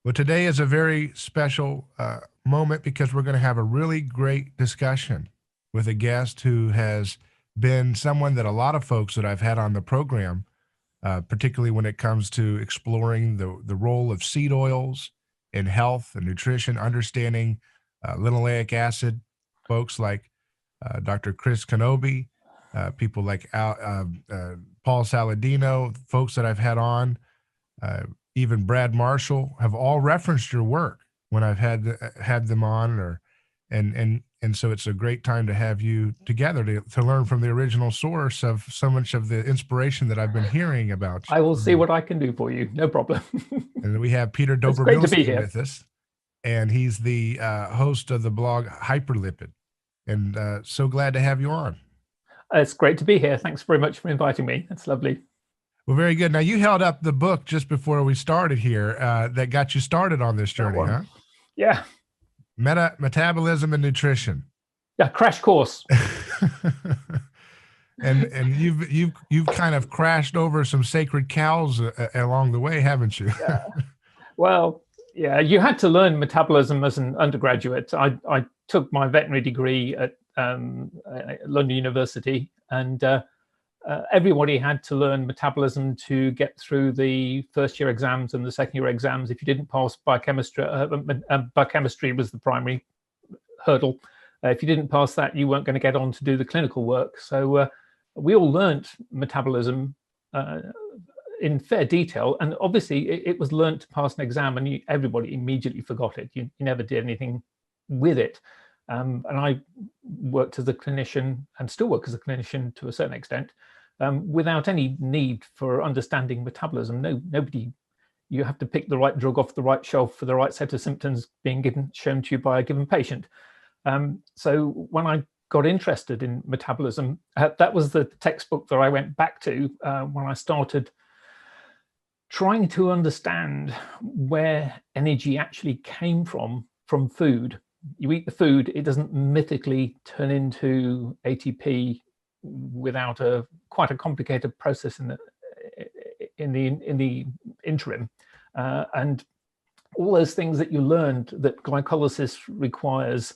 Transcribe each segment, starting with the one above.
Well, today is a very special moment because we're going to have a really great discussion with a guest who has been someone that a lot of folks that I've had on the program, particularly when it comes to exploring the role of seed oils in health and nutrition, understanding linoleic acid, folks like Dr. Chris Kenobi, people like Paul Saladino, folks that I've had on, uh, even Brad Marshall, have all referenced your work when I've had them on, or and so it's a great time to have you together to learn from the original source of so much of the inspiration that I've been hearing about I will see you. what I can do for you. No problem. And we have Peter It's great to be Dobromylskyj here. with us, and he's the host of the blog Hyperlipid. And so glad to have you on. It's great to be here. Thanks very much for inviting me. It's lovely. Well, very good. Now, you held up the book just before we started here that got you started on this journey, huh? Yeah. Metabolism and Nutrition. Yeah, crash course. and you've kind of crashed over some sacred cows along the way, haven't you? Yeah. Well, yeah, you had to learn metabolism as an undergraduate. I took my veterinary degree at London University, and everybody had to learn metabolism to get through the first year exams and the second year exams. If you didn't pass biochemistry, biochemistry was the primary hurdle. If you didn't pass that, you weren't going to get on to do the clinical work. So we all learned metabolism in fair detail, and obviously it was learned to pass an exam, and everybody immediately forgot it. You never did anything with it. And I worked as a clinician, and still work as a clinician to a certain extent, without any need for understanding metabolism. Nobody, you have to pick the right drug off the right shelf for the right set of symptoms being shown to you by a given patient. So when I got interested in metabolism, that was the textbook that I went back to when I started trying to understand where energy actually came from food. You eat the food, it doesn't mythically turn into ATP without quite a complicated process in the interim, and all those things that you learned, that glycolysis requires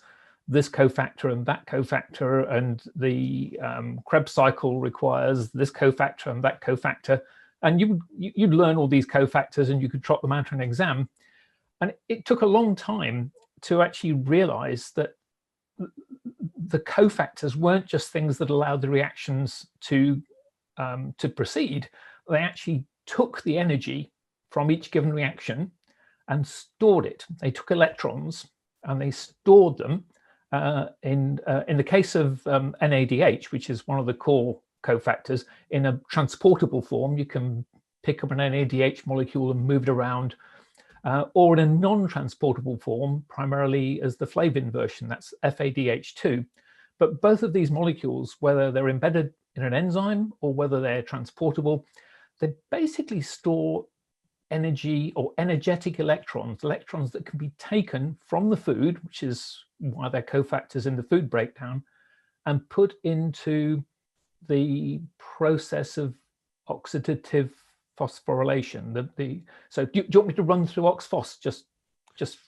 this cofactor and that cofactor, and the Krebs cycle requires this cofactor and that cofactor, and you'd learn all these cofactors and you could trot them out in an exam. And it took a long time to actually realize that the cofactors weren't just things that allowed the reactions to proceed. They actually took the energy from each given reaction and stored it. They took electrons and they stored them in the case of NADH, which is one of the core cofactors, in a transportable form. You can pick up an NADH molecule and move it around, or in a non-transportable form, primarily as the flavin version, that's FADH2. But both of these molecules, whether they're embedded in an enzyme or whether they're transportable, they basically store energy or energetic electrons that can be taken from the food, which is why they're cofactors in the food breakdown, and put into the process of oxidative phosphorylation. So do you want me to run through OXPHOS just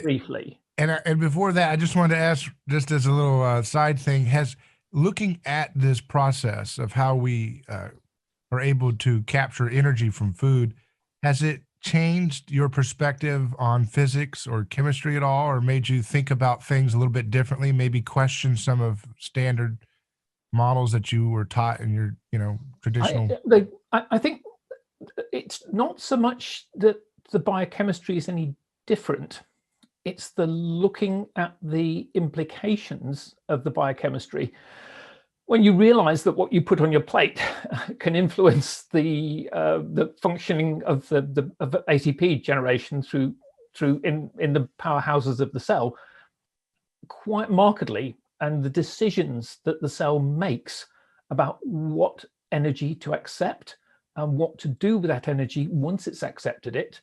briefly? And before that, I just wanted to ask, just as a little side thing, has looking at this process of how we are able to capture energy from food, has it changed your perspective on physics or chemistry at all, or made you think about things a little bit differently, maybe question some of standard models that you were taught in your traditional? I think it's not so much that the biochemistry is any different. It's the looking at the implications of the biochemistry. When you realize that what you put on your plate can influence the functioning of of ATP generation through in the powerhouses of the cell quite markedly, and the decisions that the cell makes about what energy to accept and what to do with that energy once it's accepted it,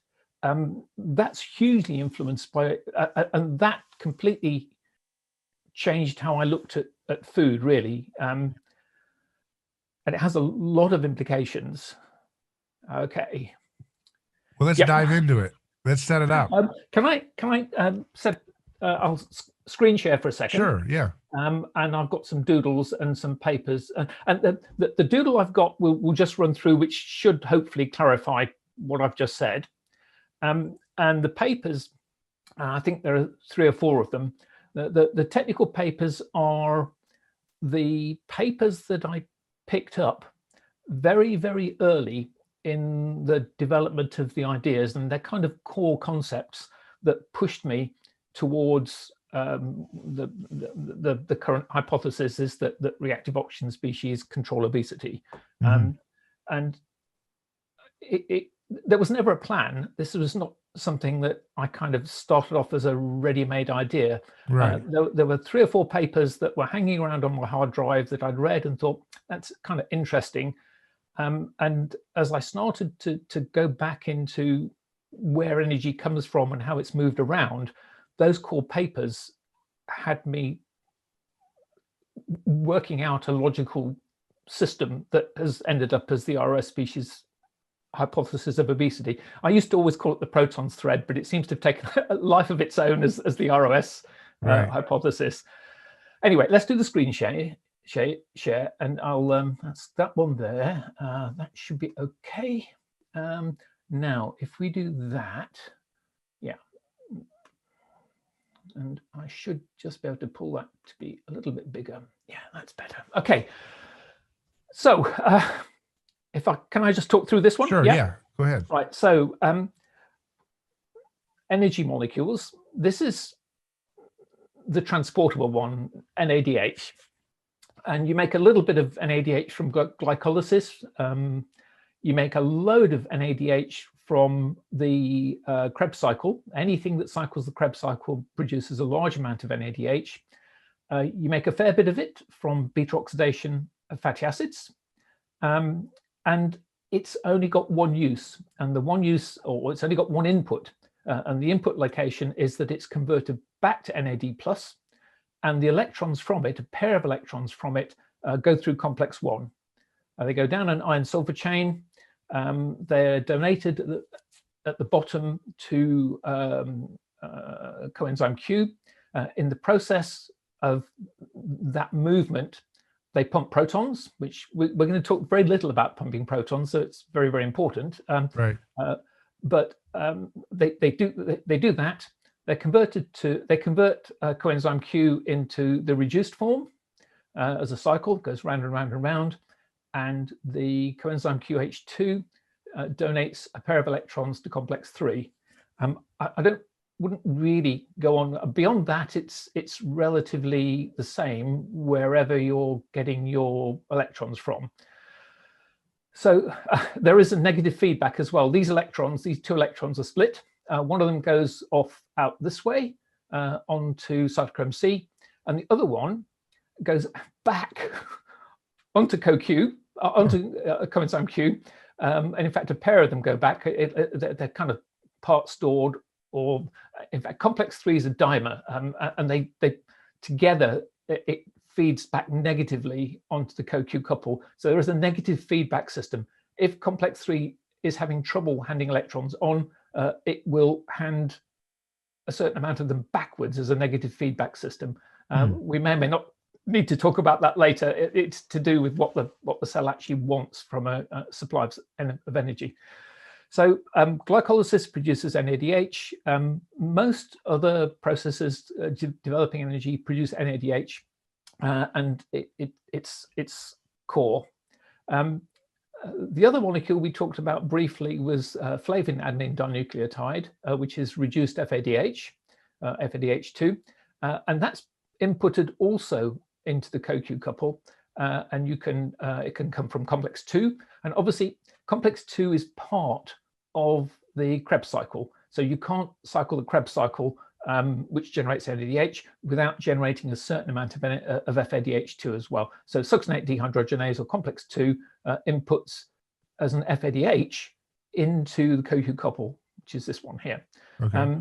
that's hugely influenced by it, and that completely changed how I looked at food, really. And it has a lot of implications. Okay. Well, let's dive into it. Let's set it up. Can I set? I'll screen share for a second. Sure. Yeah. And I've got some doodles and some papers, and the doodle I've got will just run through, which should hopefully clarify what I've just said. And the papers, I think there are 3 or 4 of them. The technical papers are the papers that I picked up very, very early in the development of the ideas, and they're kind of core concepts that pushed me towards the current hypothesis is that reactive oxygen species control obesity. And there was never a plan. This was not something that I kind of started off as a ready-made idea. Right. There were 3 or 4 papers that were hanging around on my hard drive that I'd read and thought, that's kind of interesting. And as I started to go back into where energy comes from and how it's moved around, those core papers had me working out a logical system that has ended up as the ROS species hypothesis of obesity. I used to always call it the protons thread, but it seems to have taken a life of its own as the ROS hypothesis. Anyway, let's do the screen share, and I'll that's that one there. That should be okay. Now, if we do that, yeah, and I should just be able to pull that to be a little bit bigger. Yeah, that's better. Okay. So, can I just talk through this one? Sure. Yeah. Go ahead. Right. So, energy molecules. This is the transportable one, NADH, and you make a little bit of NADH from glycolysis. You make a load of NADH from the Krebs cycle. Anything that cycles the Krebs cycle produces a large amount of NADH. You make a fair bit of it from beta oxidation of fatty acids. And it's only got one use, and the one use, or it's only got one input, and the input location is that it's converted back to NAD+, and the electrons from it, a pair of electrons from it, go through complex 1. They go down an iron sulfur chain. They're donated at the bottom to coenzyme Q. In the process of that movement, they pump protons, which we're going to talk very little about pumping protons, so it's very, very important. Right. But they do that. They convert coenzyme Q into the reduced form as a cycle, goes round and round and round, and the coenzyme QH2 donates a pair of electrons to complex 3. I wouldn't really go on beyond that. It's relatively the same wherever you're getting your electrons from. So there is a negative feedback as well. These 2 electrons are split. One of them goes off out this way onto cytochrome C, and the other one goes back onto CoQ, onto coenzyme Q. And in fact, a pair of them go back. They're kind of part stored, or in fact, complex 3 is a dimer, and they together, it feeds back negatively onto the CoQ couple. So there is a negative feedback system. If complex 3 is having trouble handing electrons on, it will hand a certain amount of them backwards as a negative feedback system. We may or may not need to talk about that later. It's to do with what the cell actually wants from a supply of energy. So glycolysis produces NADH. Most other processes developing energy produce NADH, and it's core. The other molecule we talked about briefly was flavin adenine dinucleotide, which is reduced FADH, FADH2, and that's inputted also into the CoQ couple, and it can come from complex 2, and obviously complex 2 is part of the Krebs cycle, so you can't cycle the Krebs cycle, which generates NADH, without generating a certain amount of FADH2 as well. So succinate dehydrogenase, or complex 2, inputs as an FADH into the CoQ couple, which is this one here. Okay.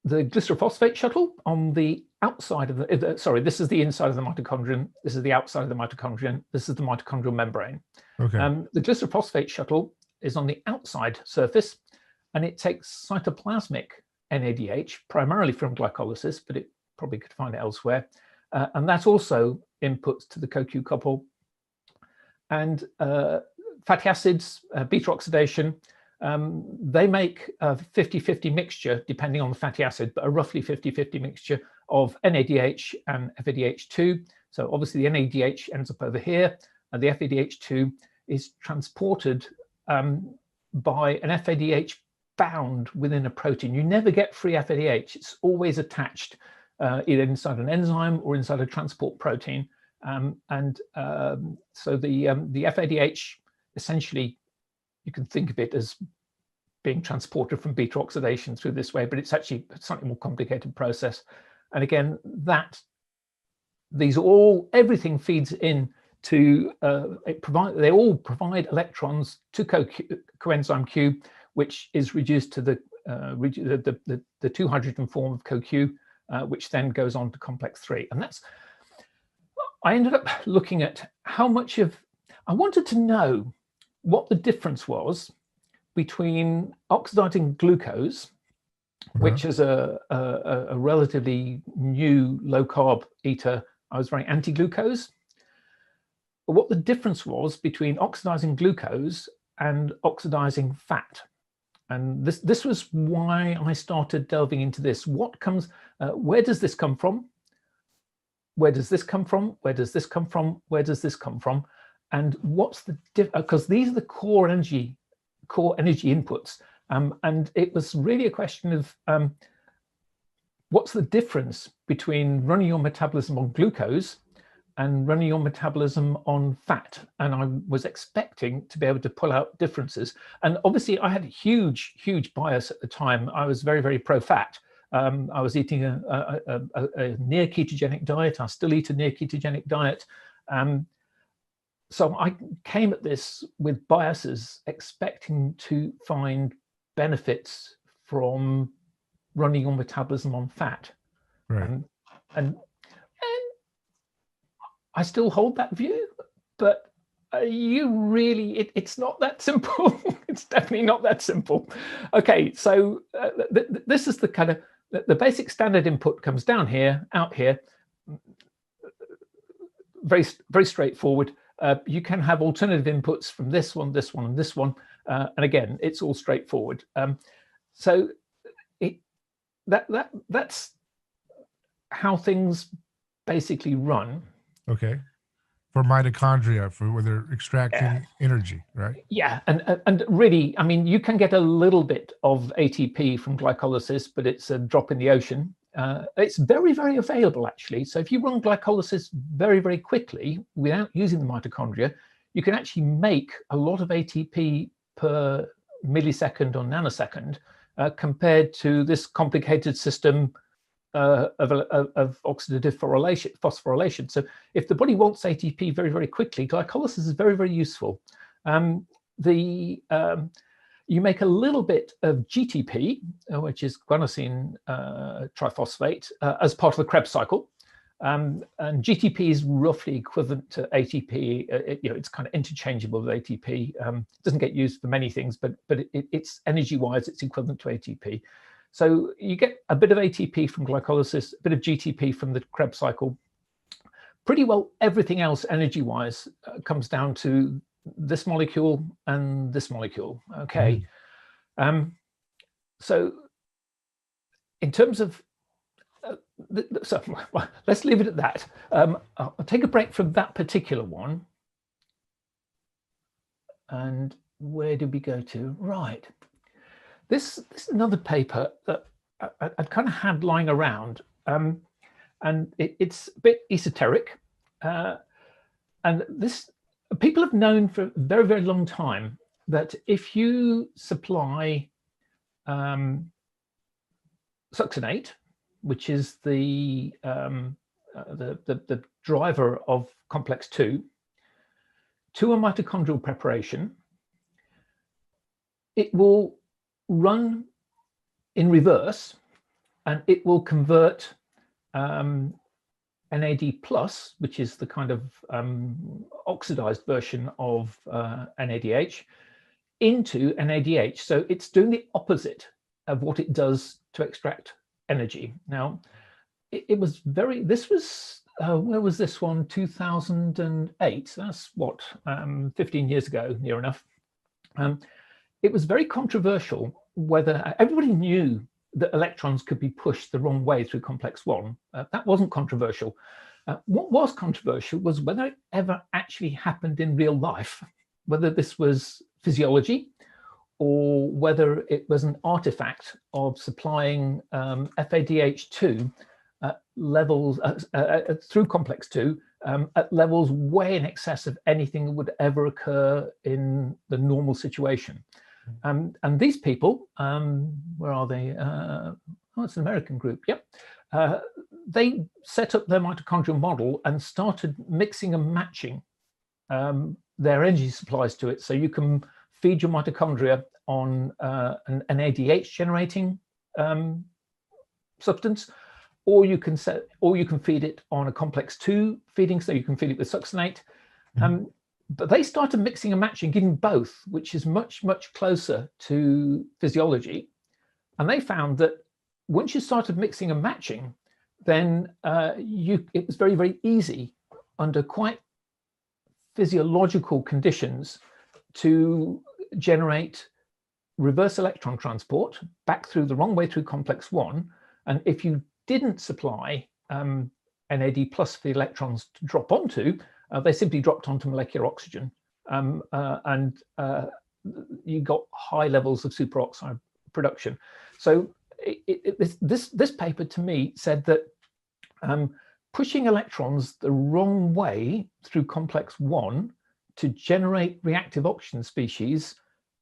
The glycerophosphate shuttle on the outside of the, sorry, this is the inside of the mitochondrion. This is the outside of the mitochondrion. This is the mitochondrial membrane. Okay. The glycerophosphate shuttle is on the outside surface, and it takes cytoplasmic NADH, primarily from glycolysis, but it probably could find it elsewhere. And that also inputs to the CoQ couple. And fatty acids, beta oxidation, they make a 50-50 mixture, depending on the fatty acid, but a roughly 50-50 mixture of NADH and FADH2. So obviously the NADH ends up over here, and the FADH2 is transported by an FADH bound within a protein. You never get free FADH. It's always attached either inside an enzyme or inside a transport protein. So the FADH, essentially, you can think of it as being transported from beta oxidation through this way, but it's actually a slightly more complicated process. And again, everything feeds in to they all provide electrons to coenzyme Q, which is reduced to the 2 hydrogen form of CoQ, which then goes on to complex 3. And I ended up looking at how much I wanted to know what the difference was between oxidizing glucose, which is a relatively new low-carb eater. I was very anti-glucose. But what the difference was between oxidizing glucose and oxidizing fat. And this was why I started delving into this. Where does this come from? Where does this come from? Where does this come from? Where does this come from? And what's the because these are the core energy inputs. And it was really a question of what's the difference between running your metabolism on glucose and running your metabolism on fat. And I was expecting to be able to pull out differences. And obviously I had a huge bias at the time. I was very, very pro-fat. I was eating a near ketogenic diet. I still eat a near ketogenic diet. So I came at this with biases, expecting to find benefits from running your metabolism on fat. Right. And I still hold that view, but it's not that simple. It's definitely not that simple. Okay, so this is the kind of, the basic standard input comes down here, out here, very, very straightforward. You can have alternative inputs from this one, this one, and this one. And again, it's all straightforward. So that's how things basically run. Okay. For mitochondria, where they're extracting energy, right? Yeah, and really, I mean, you can get a little bit of ATP from glycolysis, but it's a drop in the ocean. It's very, very available, actually. So if you run glycolysis very, very quickly without using the mitochondria, you can actually make a lot of ATP per millisecond or nanosecond compared to this complicated system of oxidative phosphorylation. So if the body wants ATP very, very quickly, glycolysis is very, very useful. You make a little bit of GTP, which is guanosine triphosphate, as part of the Krebs cycle. And GTP is roughly equivalent to ATP. It's kind of interchangeable with ATP. It doesn't get used for many things, but it's energy-wise, it's equivalent to ATP. So you get a bit of ATP from glycolysis, a bit of GTP from the Krebs cycle. Pretty well everything else energy-wise comes down to this molecule and this molecule, okay? So in terms of, let's leave it at that. I'll take a break from that particular one. And where did we go to? Right. This is another paper that I'd kind of had lying around, and it's a bit esoteric. And people have known for a very, very long time that if you supply succinate, which is the driver of complex 2, to a mitochondrial preparation, it will run in reverse, and it will convert NAD+, which is the kind of oxidized version of NADH, into NADH. So it's doing the opposite of what it does to extract energy. Now, it was this was, where was this one? 2008. That's what, 15 years ago, near enough. It was very controversial whether everybody knew that electrons could be pushed the wrong way through complex 1. That wasn't controversial. What was controversial was whether it ever actually happened in real life, whether this was physiology or whether it was an artifact of supplying FADH2 levels through complex 2 at levels way in excess of anything that would ever occur in the normal situation. And these people, where are they? Oh, it's an American group. Yep. They set up their mitochondrial model and started mixing and matching their energy supplies to it. So you can feed your mitochondria on an NADH generating substance, or you can feed it on a complex 2 feeding, so you can feed it with succinate. But they started mixing and matching, giving both, which is much, much closer to physiology. And they found that once you started mixing and matching, then it was very, very easy under quite physiological conditions to generate reverse electron transport back through the wrong way through complex 1. And if you didn't supply NAD plus for the electrons to drop onto, they simply dropped onto molecular oxygen, and you got high levels of superoxide production. So this paper to me said that pushing electrons the wrong way through complex 1 to generate reactive oxygen species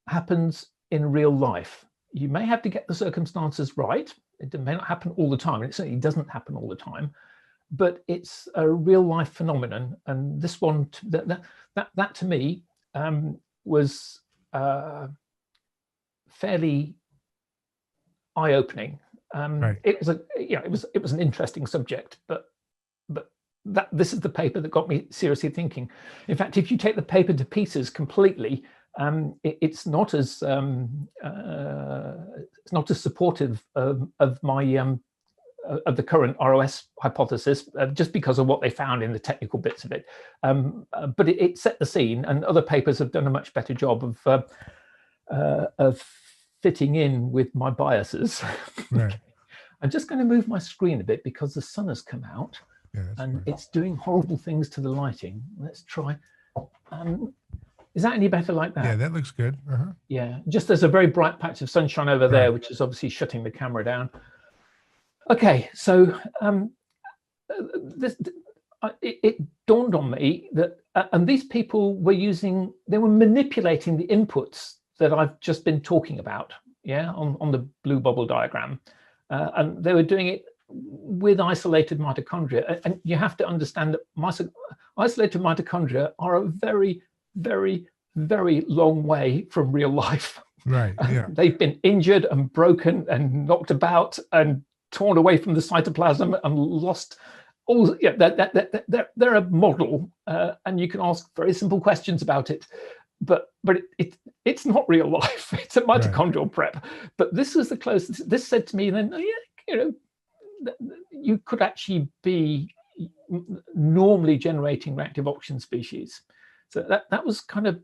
happens in real life. You may have to get the circumstances right. It may not happen all the time, and it certainly doesn't happen all the time, but it's a real life phenomenon. And this one, that to me was fairly eye-opening. Right. It was an interesting subject, but this is the paper that got me seriously thinking. In fact, if you take the paper to pieces completely, it's not as supportive of my of the current ROS hypothesis, just because of what they found in the technical bits of it. But it set the scene, and other papers have done a much better job of fitting in with my biases. Right. I'm just going to move my screen a bit because the sun has come out, and it's doing horrible things to the lighting. Let's try. Is that any better like that? Yeah, that looks good. Yeah, just there's a very bright patch of sunshine over there, which is obviously shutting the camera down. Okay, so it dawned on me that, and these people were manipulating the inputs that I've just been talking about, on the blue bubble diagram. And they were doing it with isolated mitochondria. And you have to understand that isolated mitochondria are a very, very, very long way from real life. Right, yeah. They've been injured and broken and knocked about and torn away from the cytoplasm and lost all. Yeah, they're a model, and you can ask very simple questions about it, but it's not real life. It's a mitochondrial prep. But this was the closest. This said to me then, you could actually be normally generating reactive oxygen species. So that was kind of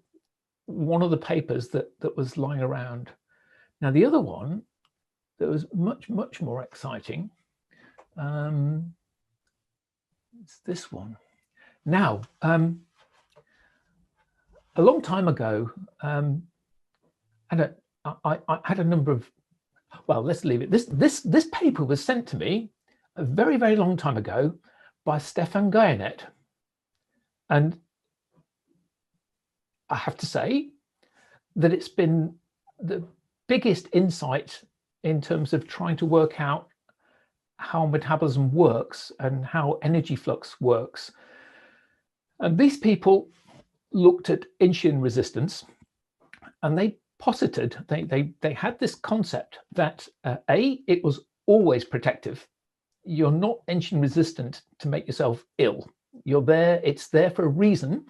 one of the papers that was lying around. Now the other one that was much, much more exciting, it's this one. Now, a long time ago, I had a number of, well, let's leave it. This paper was sent to me a very, very long time ago by Stefan Guyanet. And I have to say that it's been the biggest insight in terms of trying to work out how metabolism works and how energy flux works. And these people looked at insulin resistance, and they posited, they had this concept that it was always protective. You're not insulin resistant to make yourself ill. You're there, it's there for a reason,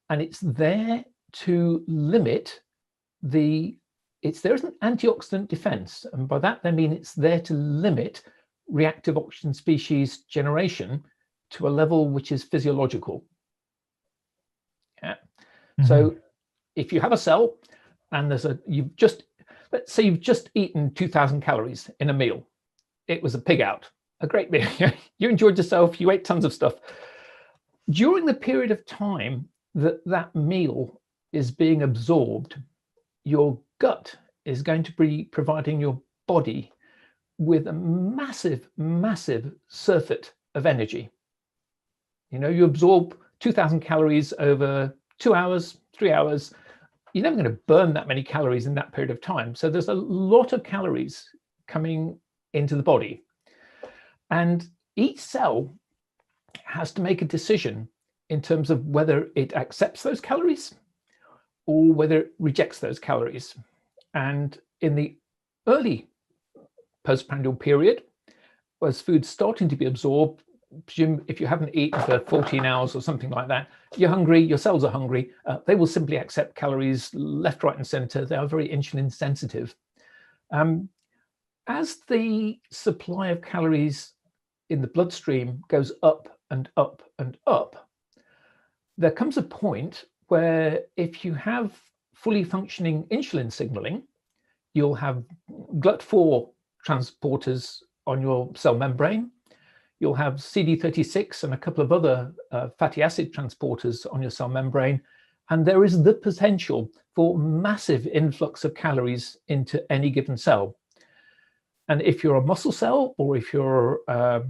and it's there to limit it's there as an antioxidant defense. And by that, they mean it's there to limit reactive oxygen species generation to a level which is physiological. Yeah. So if you have a cell and let's say you've just eaten 2,000 calories in a meal. It was a pig out, a great meal. You enjoyed yourself, you ate tons of stuff. During the period of time that meal is being absorbed, your gut is going to be providing your body with a massive, massive surfeit of energy. You absorb 2,000 calories over 2 hours, 3 hours. You're never going to burn that many calories in that period of time. So there's a lot of calories coming into the body. And each cell has to make a decision in terms of whether it accepts those calories or whether it rejects those calories. And in the early postprandial period, as food's starting to be absorbed, presume if you haven't eaten for 14 hours or something like that, you're hungry, your cells are hungry, they will simply accept calories left, right, and center. They are very insulin sensitive. As the supply of calories in the bloodstream goes up and up and up, there comes a point where if you have fully functioning insulin signaling, you'll have GLUT4 transporters on your cell membrane. You'll have CD36 and a couple of other fatty acid transporters on your cell membrane. And there is the potential for massive influx of calories into any given cell. And if you're a muscle cell, or if you're a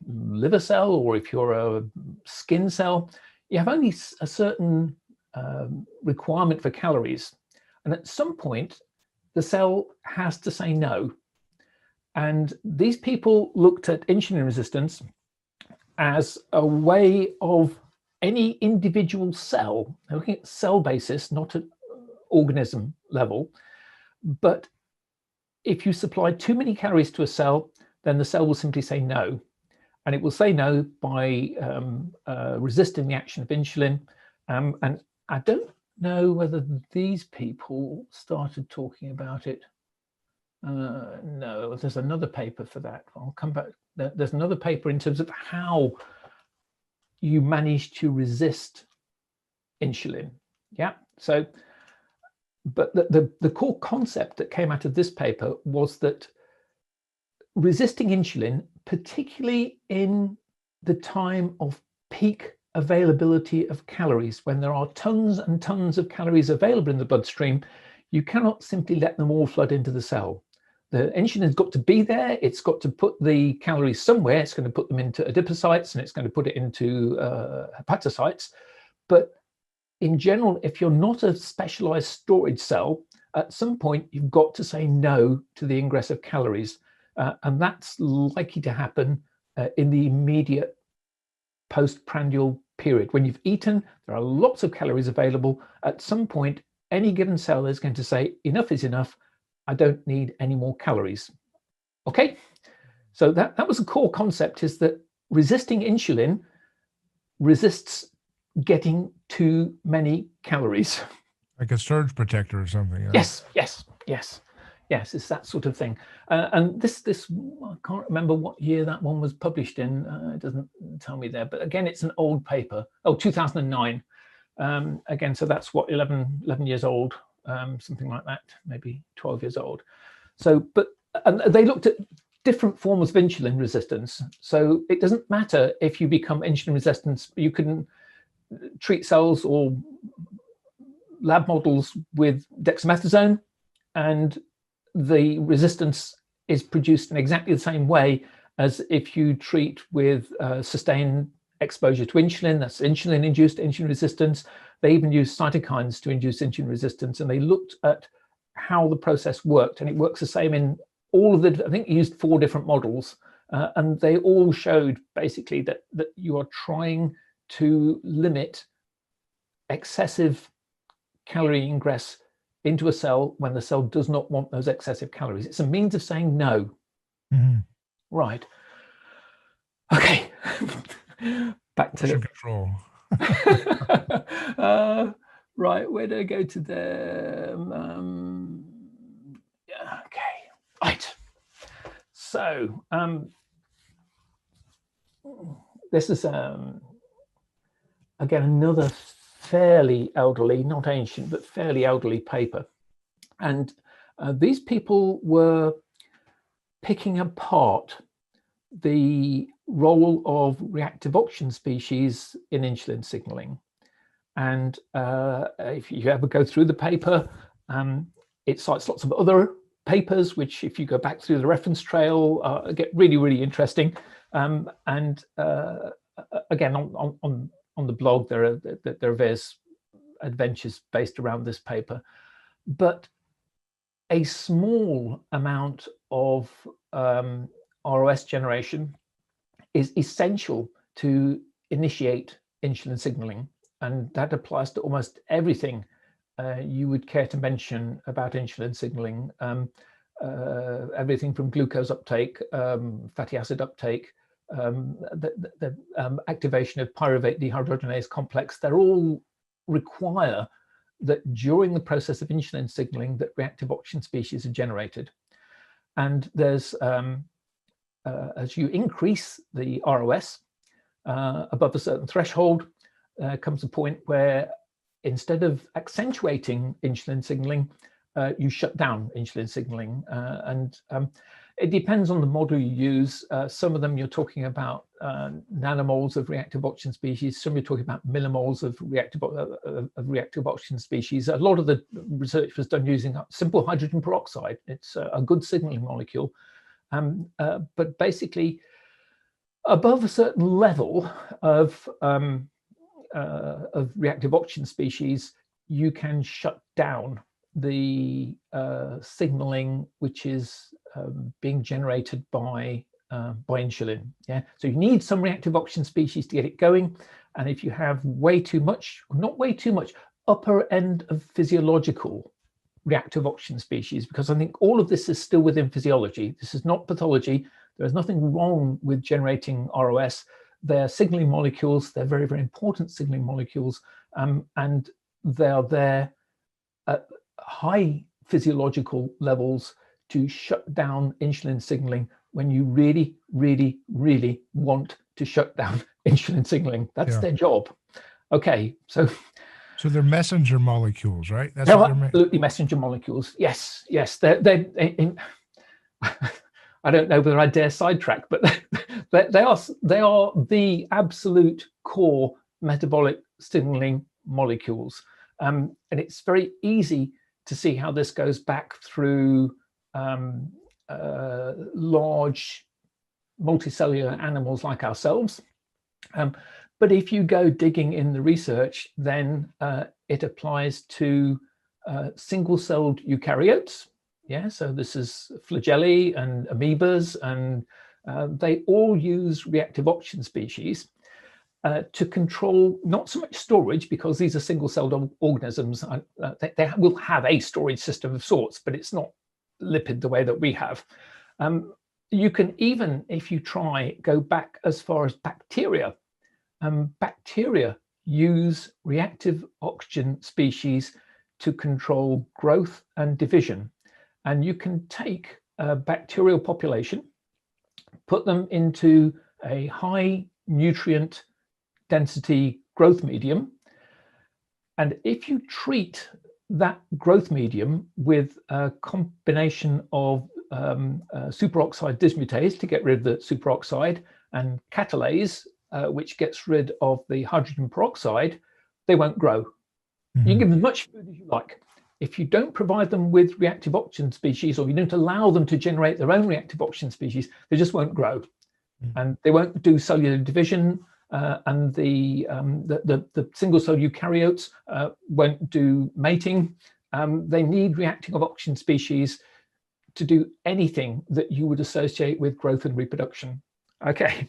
liver cell, or if you're a skin cell, you have only a certain requirement for calories. And at some point, the cell has to say no. And these people looked at insulin resistance as a way of any individual cell, looking at cell basis, not at organism level. But if you supply too many calories to a cell, then the cell will simply say no. And it will say no by resisting the action of insulin. And I don't know whether these people started talking about it. No, there's another paper for that. I'll come back. There's another paper in terms of how you manage to resist insulin. Yeah. So, but the core concept that came out of this paper was that resisting insulin, particularly in the time of peak availability of calories, when there are tons and tons of calories available in the bloodstream, you cannot simply let them all flood into the cell. The insulin's got to be there. It's got to put the calories somewhere. It's going to put them into adipocytes and it's going to put it into hepatocytes. But in general, if you're not a specialized storage cell, at some point you've got to say no to the ingress of calories. And that's likely to happen in the immediate postprandial period. When you've eaten, there are lots of calories available. At some point, any given cell is going to say, enough is enough. I don't need any more calories. Okay, so that was the core concept, is that resisting insulin resists getting too many calories. Like a surge protector or something. Yeah? Yes. It's that sort of thing. And this I can't remember what year that one was published in. It doesn't tell me there, but again, it's an old paper. 2009. Again, so that's what, 11 years old. Something like that, maybe 12 years old. So, and they looked at different forms of insulin resistance. So it doesn't matter if you become insulin resistant, you can treat cells or lab models with dexamethasone, and the resistance is produced in exactly the same way as if you treat with sustained exposure to insulin. That's insulin-induced insulin resistance. They even use cytokines to induce insulin resistance, and they looked at how the process worked, and it works the same in all of the, I think, used 4 different models, and they all showed basically that you are trying to limit excessive calorie ingress into a cell when the cell does not want those excessive calories. It's a means of saying no. Mm-hmm. Right. Okay. Back to control. Right, where do I go to them? Yeah, okay, right. So this is again another fairly elderly, not ancient, but fairly elderly paper, and these people were picking apart the role of reactive oxygen species in insulin signaling. And if you ever go through the paper, it cites lots of other papers, which if you go back through the reference trail, get really, really interesting. And again, on the blog, there are various adventures based around this paper. But a small amount of ROS generation is essential to initiate insulin signaling. And that applies to almost everything you would care to mention about insulin signaling. Everything from glucose uptake, fatty acid uptake, the activation of pyruvate dehydrogenase complex, they're all require that during the process of insulin signaling that reactive oxygen species are generated. And there's, as you increase the ROS above a certain threshold, comes a point where instead of accentuating insulin signaling, you shut down insulin signaling. And it depends on the model you use. Some of them you're talking about nanomoles of reactive oxygen species. Some you're talking about millimoles of reactive oxygen species. A lot of the research was done using simple hydrogen peroxide. It's a good signaling molecule. But basically, above a certain level of reactive oxygen species, you can shut down the signaling which is being generated by insulin. Yeah, so you need some reactive oxygen species to get it going, and if you have way too much, not way too much, upper end of physiological reactive oxygen species, because I think all of this is still within physiology. This is not pathology. There is nothing wrong with generating ROS. They're signaling molecules. They're very, very important signaling molecules, and they are there at high physiological levels to shut down insulin signaling when you really, really, really want to shut down insulin signaling. That's their job. Okay, so they're messenger molecules, right? That's they're absolutely messenger molecules. Yes, yes. They're I don't know whether I dare sidetrack, but they are the absolute core metabolic signaling molecules, and it's very easy to see how this goes back through large multicellular animals like ourselves. But if you go digging in the research, then it applies to single-celled eukaryotes. Yeah, so this is flagellae and amoebas, and they all use reactive oxygen species to control not so much storage, because these are single-celled organisms. They will have a storage system of sorts, but it's not lipid the way that we have. You can even, if you try, go back as far as bacteria. Bacteria use reactive oxygen species to control growth and division. And you can take a bacterial population, put them into a high nutrient density growth medium, and if you treat that growth medium with a combination of superoxide dismutase to get rid of the superoxide and catalase, which gets rid of the hydrogen peroxide, they won't grow. You can give them as much food as you like. If you don't provide them with reactive oxygen species, or you don't allow them to generate their own reactive oxygen species, they just won't grow. And they won't do cellular division, and the single cell eukaryotes won't do mating. They need reactive oxygen species to do anything that you would associate with growth and reproduction. Okay.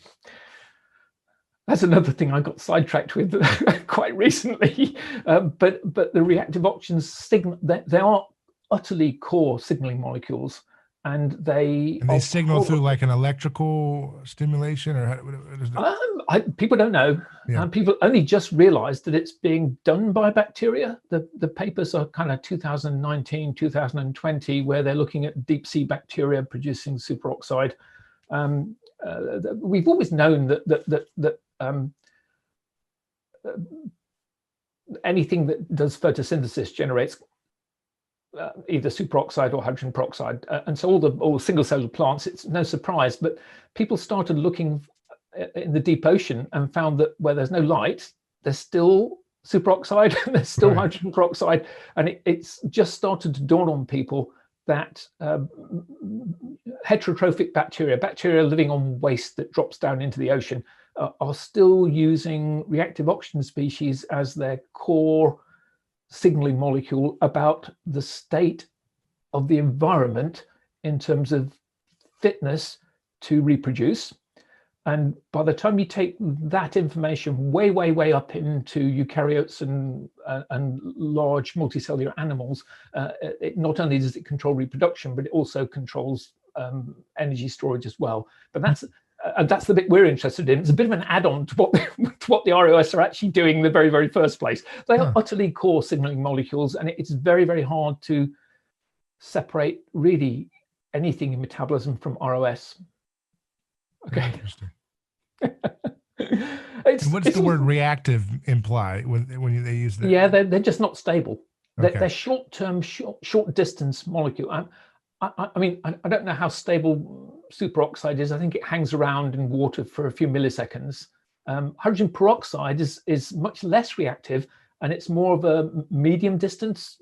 That's another thing I got sidetracked with quite recently. But the reactive oxygen signal, they are utterly core signaling molecules, and they signal through like an electrical stimulation, or what is that? People don't know. Yeah. People only just realized that it's being done by bacteria. The papers are kind of 2019, 2020, where they're looking at deep sea bacteria producing superoxide. We've always known that anything that does photosynthesis generates either superoxide or hydrogen peroxide, and so all the single-cellular plants, it's no surprise. But people started looking in the deep ocean and found that where there's no light, there's still superoxide and there's still hydrogen peroxide, and it's just started to dawn on people that heterotrophic bacteria living on waste that drops down into the ocean, are still using reactive oxygen species as their core signaling molecule about the state of the environment in terms of fitness to reproduce. And by the time you take that information way up into eukaryotes and large multicellular animals, it not only does it control reproduction, but it also controls energy storage as well. But that's the bit we're interested in. It's a bit of an add-on to what the ROS are actually doing in the very first place. They are utterly core signaling molecules, and it's very hard to separate really anything in metabolism from ROS. Okay. Interesting. What's the word reactive imply when they use that? Yeah, they're just not stable. They're short-term, short distance molecule. I mean, I don't know how stable superoxide is. I think it hangs around in water for a few milliseconds. Hydrogen peroxide is much less reactive, and it's more of a medium distance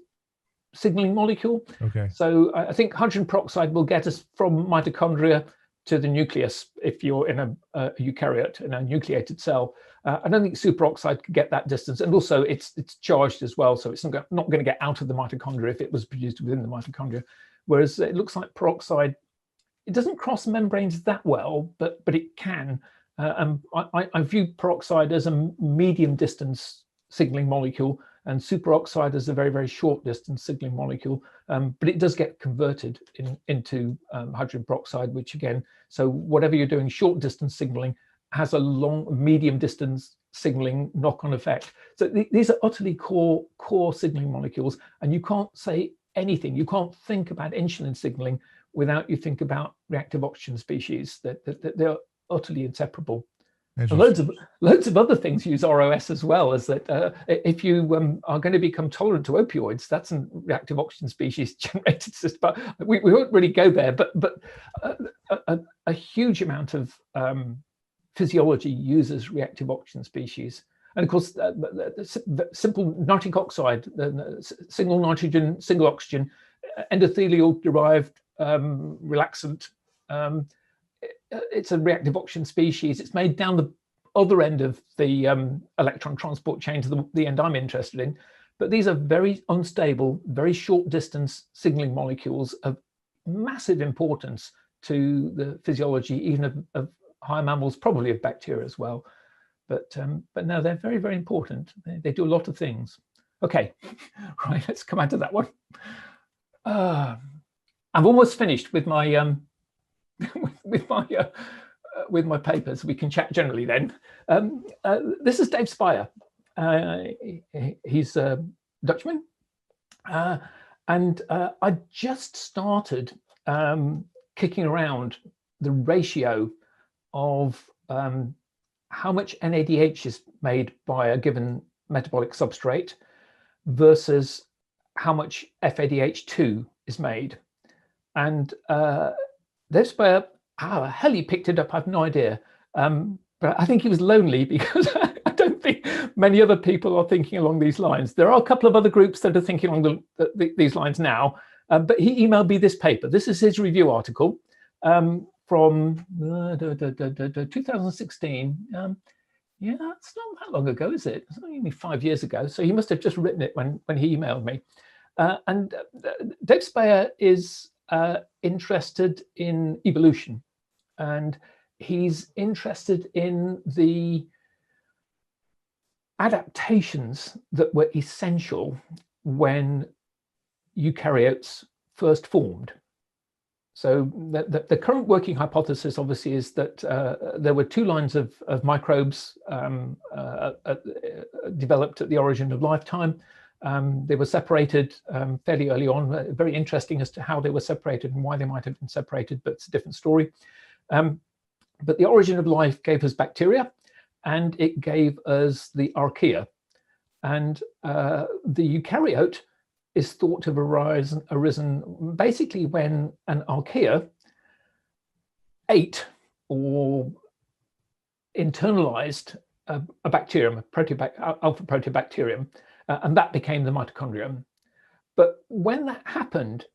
signaling molecule. Okay. So I think hydrogen peroxide will get us from mitochondria to the nucleus if you're in a eukaryote, in a nucleated cell. I don't think superoxide could get that distance, and also it's charged as well, so it's not going to get out of the mitochondria if it was produced within the mitochondria. Whereas it looks like peroxide, it doesn't cross membranes that well, but it can. I view peroxide as a medium distance signaling molecule, and superoxide as a very short distance signaling molecule. But it does get converted into hydrogen peroxide, which again, so whatever you're doing, short distance signaling has a medium distance signaling knock-on effect. So these are utterly core signaling molecules, and you can't say anything. You can't think about insulin signaling without you think about reactive oxygen species. That they're utterly inseparable. And loads of other things use ROS as well. As that if you are going to become tolerant to opioids, that's a reactive oxygen species generated system. But we won't really go there. But a huge amount of physiology uses reactive oxygen species. And of course, the simple nitric oxide, single nitrogen, single oxygen, endothelial-derived relaxant. It's a reactive oxygen species. It's made down the other end of the electron transport chain to the end I'm interested in. But these are very unstable, very short distance signaling molecules of massive importance to the physiology, even of higher mammals, probably of bacteria as well. But no, they're very important. They do a lot of things. Okay, right, let's come out to that one. I'm almost finished with my with my papers. We can chat generally then. This is Dave Speyer. He's a Dutchman, and I just started kicking around the ratio of how much NADH is made by a given metabolic substrate versus how much FADH2 is made. And Dave Speyer, how the hell he picked it up, I have no idea. But I think he was lonely because I don't think many other people are thinking along these lines. There are a couple of other groups that are thinking along these lines now, but he emailed me this paper. This is his review article from 2016. Yeah, it's not that long ago, is it? It's only 5 years ago. So he must have just written it when he emailed me. And Dave Speyer is interested in evolution, and he's interested in the adaptations that were essential when eukaryotes first formed. So the current working hypothesis, obviously, is that there were two lines of microbes developed at the origin of lifetime. They were separated fairly early on. Very interesting as to how they were separated and why they might have been separated, but it's a different story. But the origin of life gave us bacteria, and it gave us the archaea. And the eukaryote is thought to have arisen basically when an archaea ate or internalized a bacterium, alpha proteobacterium, and that became the mitochondrium. But when that happened,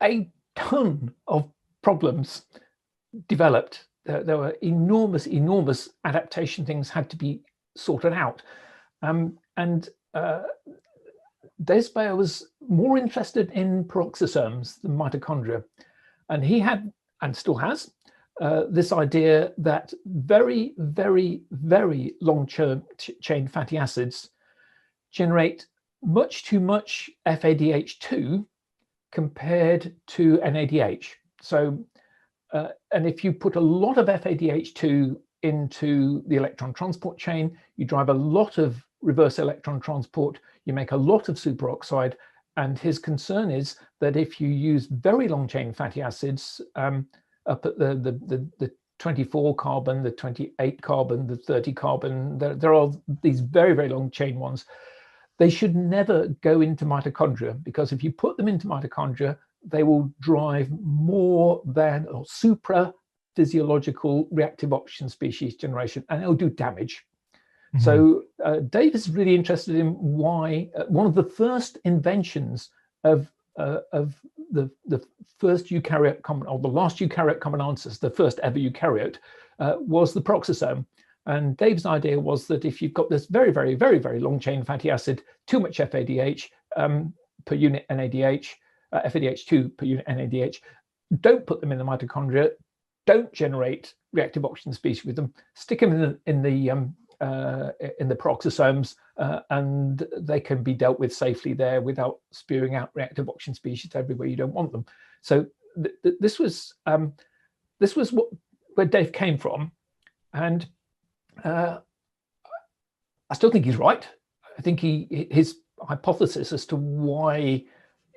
a ton of problems developed. There were enormous adaptation things had to be sorted out. Dave Speier was more interested in peroxisomes than mitochondria. And he had, and still has, this idea that very, very, very long chain fatty acids generate much too much FADH2 compared to NADH. So, and if you put a lot of FADH2 into the electron transport chain, you drive a lot of reverse electron transport, you make a lot of superoxide. And his concern is that if you use very long chain fatty acids up at the 24 carbon, the 28 carbon, the 30 carbon, there are these very, very long chain ones. They should never go into mitochondria, because if you put them into mitochondria, they will drive more than or supra physiological reactive oxygen species generation, and it'll do damage. Mm-hmm. So Dave is really interested in why one of the first inventions of the first eukaryote common, or the last eukaryote common ancestors, the first ever eukaryote, was the peroxisome. And Dave's idea was that if you've got this very, very, very, very long chain fatty acid, too much FADH per unit NADH, FADH2 per unit NADH, don't put them in the mitochondria, don't generate reactive oxygen species with them, stick them in the peroxisomes, and they can be dealt with safely there without spewing out reactive oxygen species everywhere you don't want them. So this was where Dave came from, and I still think he's right. I think his hypothesis as to why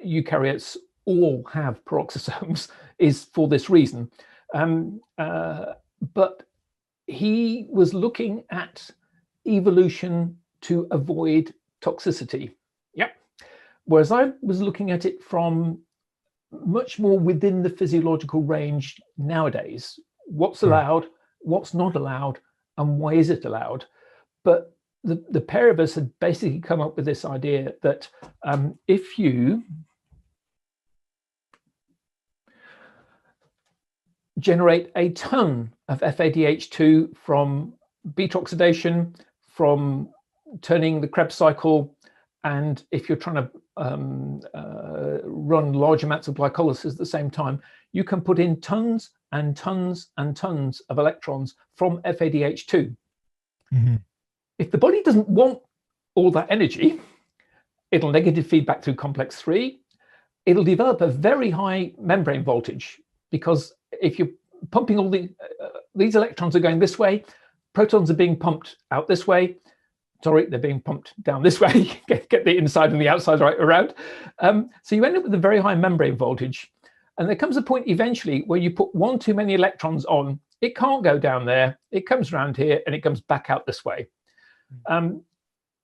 eukaryotes all have peroxisomes is for this reason. But he was looking at evolution to avoid toxicity. Yep. Whereas I was looking at it from much more within the physiological range nowadays. What's allowed, what's not allowed, and why is it allowed? But the pair of us had basically come up with this idea that if you generate a ton of FADH2 from beta oxidation, from turning the Krebs cycle, and if you're trying to run large amounts of glycolysis at the same time, you can put in tons and tons and tons of electrons from FADH2. Mm-hmm. If the body doesn't want all that energy, it'll negative feedback through complex 3. It'll develop a very high membrane voltage, because if you're pumping all these electrons are going this way, protons are being pumped out this way. Sorry, they're being pumped down this way. get the inside and the outside right around. So you end up with a very high membrane voltage. And there comes a point eventually where you put one too many electrons on, it can't go down there, it comes around here, and it comes back out this way.